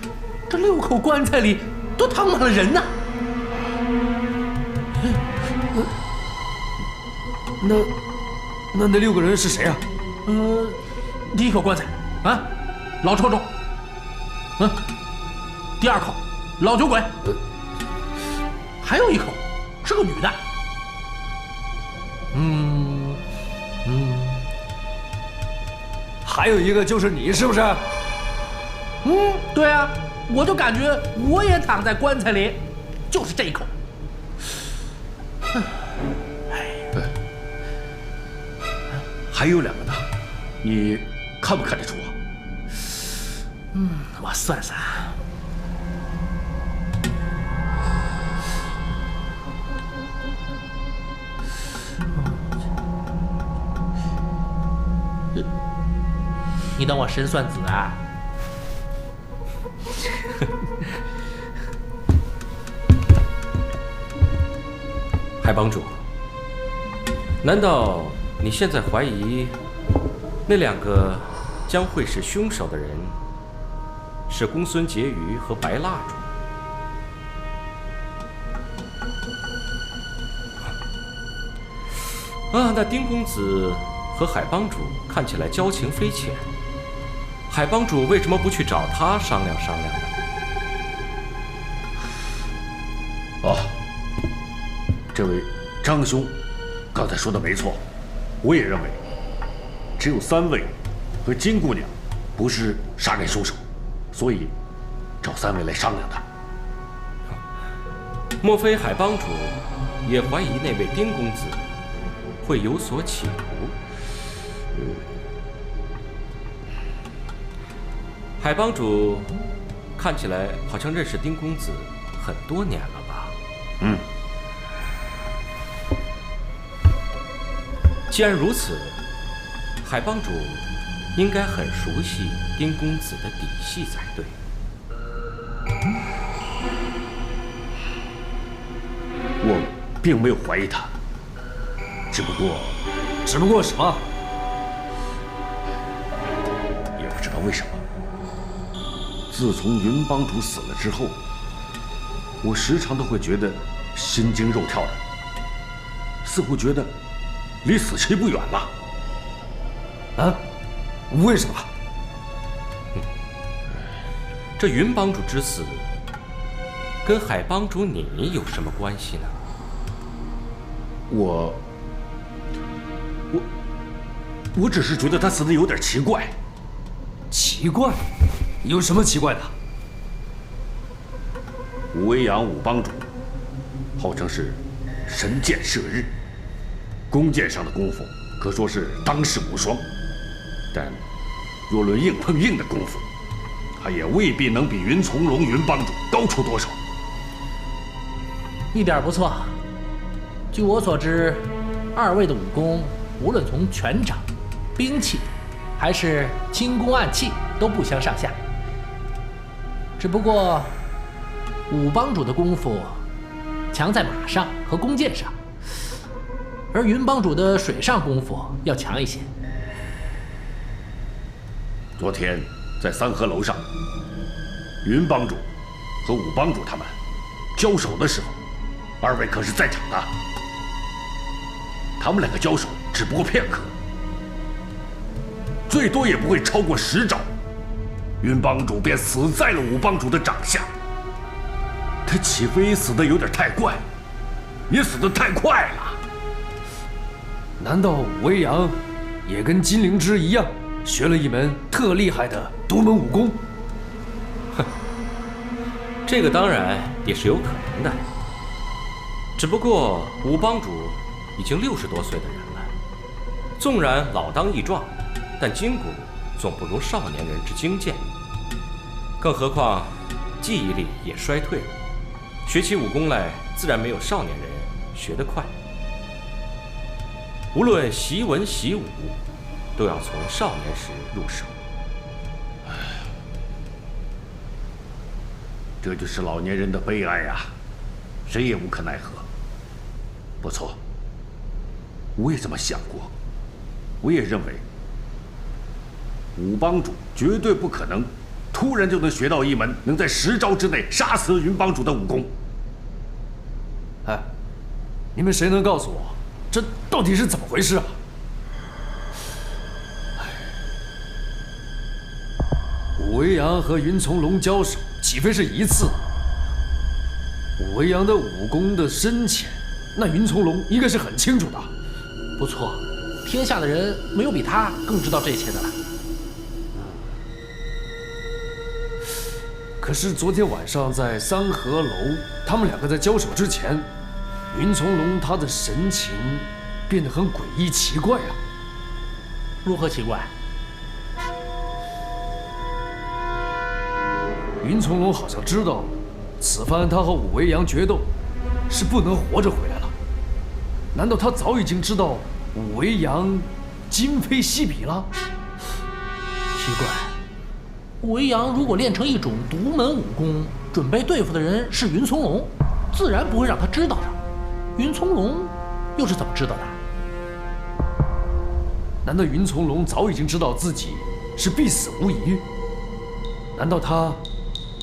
这6口棺材里都躺满了人呐。那6个人是谁啊？第1口棺材啊，老臭种。第2口老酒鬼。还有1口是个女的。还有一个就是你，是不是？对啊，我就感觉我也躺在棺材里，就是这1口。还有2个呢，你看不看得出啊？我算算。你当我神算子啊？海帮主，难道你现在怀疑那2个将会是凶手的人是公孙婕妤和白蜡烛？那丁公子和海帮主看起来交情匪浅，海帮主为什么不去找他商量商量呢？这位张兄刚才说的没错，我也认为只有3位和金姑娘不是杀人凶手，所以找3位来商量的。莫非海帮主也怀疑那位丁公子会有所企图？海帮主看起来好像认识丁公子很多年了吧？既然如此，海帮主应该很熟悉丁公子的底细才对。我并没有怀疑他，只不过什么？也不知道为什么，自从云帮主死了之后，我时常都会觉得心惊肉跳的，似乎觉得离死期不远了。为什么？这云帮主之死跟海帮主你有什么关系呢？我只是觉得他死的有点奇怪。奇怪？有什么奇怪的？武威阳武帮主，号称是神箭射日，弓箭上的功夫可说是当世无双。但若论硬碰硬的功夫，他也未必能比云从龙云帮主高出多少。一点不错。据我所知，二位的武功无论从拳掌、兵器，还是轻功暗器，都不相上下。只不过武帮主的功夫强在马上和弓箭上，而云帮主的水上功夫要强一些。昨天在三合楼上，云帮主和武帮主他们交手的时候，二位可是在场的。他们两个交手只不过片刻，最多也不会超过10招，云帮主便死在了武帮主的掌下。他岂非死得有点太快，也死得太快了？难道武威阳也跟金灵芝一样，学了一门特厉害的独门武功？哼，这个当然也是有可能的。只不过武帮主已经60多岁的人了，纵然老当益壮，但筋骨总不如少年人之精健。更何况记忆力也衰退了，学起武功来自然没有少年人学得快。无论习文习武，都要从少年时入手。这就是老年人的悲哀啊，谁也无可奈何。不错，我也这么想过，我也认为武帮主绝对不可能突然就能学到一门能在10招之内杀死云帮主的武功。哎，你们谁能告诉我，这到底是怎么回事啊？武威阳和云从龙交手，岂非是一次？武威阳的武功的深浅，那云从龙应该是很清楚的。不错，天下的人没有比他更知道这些的了。可是昨天晚上在三合楼，他们两个在交手之前，云从龙他的神情变得很诡异奇怪啊。如何奇怪？云从龙好像知道，此番他和武威阳决斗，是不能活着回来了。难道他早已经知道武威阳今非昔比了？奇怪，武威阳如果练成一种独门武功，准备对付的人是云从龙，自然不会让他知道的。云从龙又是怎么知道的？难道云从龙早已经知道自己是必死无疑？难道他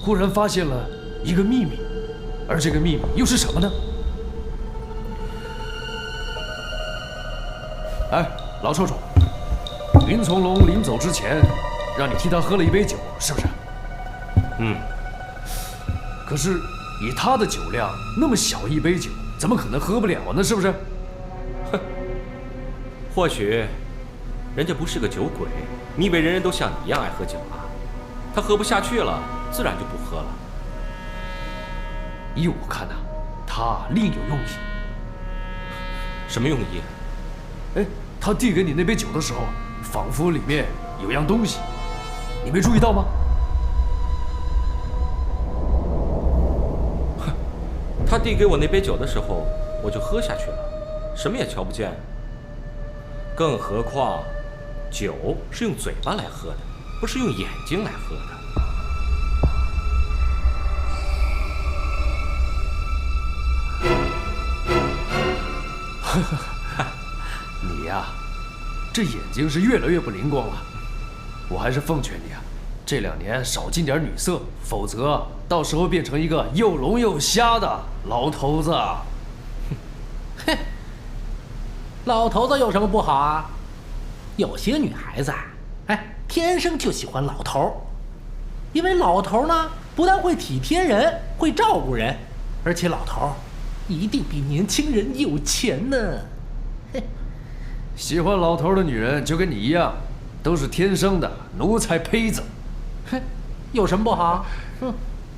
忽然发现了一个秘密，而这个秘密又是什么呢？哎，老臭臭，云从龙临走之前，让你替他喝了一杯酒，是不是？嗯。可是以他的酒量，那么小一杯酒，怎么可能喝不了呢？是不是？哼，或许人家不是个酒鬼，你以为人人都像你一样爱喝酒啊？他喝不下去了，自然就不喝了。依我看呐，他另有用意。什么用意？哎，他递给你那杯酒的时候，仿佛里面有样东西，你没注意到吗？哼，他递给我那杯酒的时候，我就喝下去了，什么也瞧不见。更何况，酒是用嘴巴来喝的，不是用眼睛来喝的。你呀，这眼睛是越来越不灵光了。我还是奉劝你啊，这2年少近点女色，否则到时候变成一个又聋又瞎的老头子。哼，老头子有什么不好啊？有些女孩子，哎，天生就喜欢老头，因为老头呢，不但会体贴人，会照顾人，而且老头一定比年轻人有钱呢。喜欢老头的女人就跟你一样，都是天生的奴才胚子。哼，有什么不好？哼，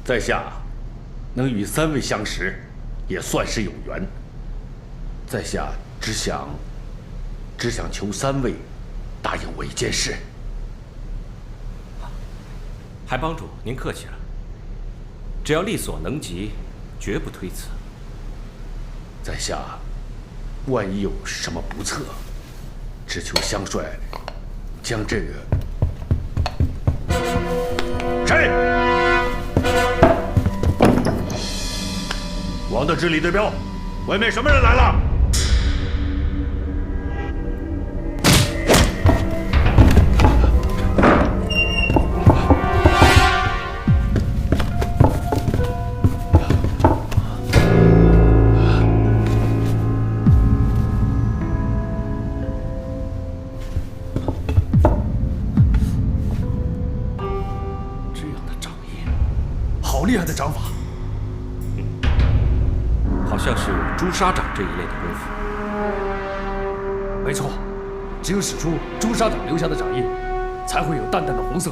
在下能与3位相识，也算是有缘。在下只想求3位答应我一件事。海帮主，您客气了。只要力所能及，绝不推辞。在下万一有什么不测，只求香帅将这个谁？王德之、李对彪，外面什么人来了？好厉害的掌法！好像是朱砂掌这一类的功夫。没错，只有使出朱砂掌留下的掌印，才会有淡淡的红色。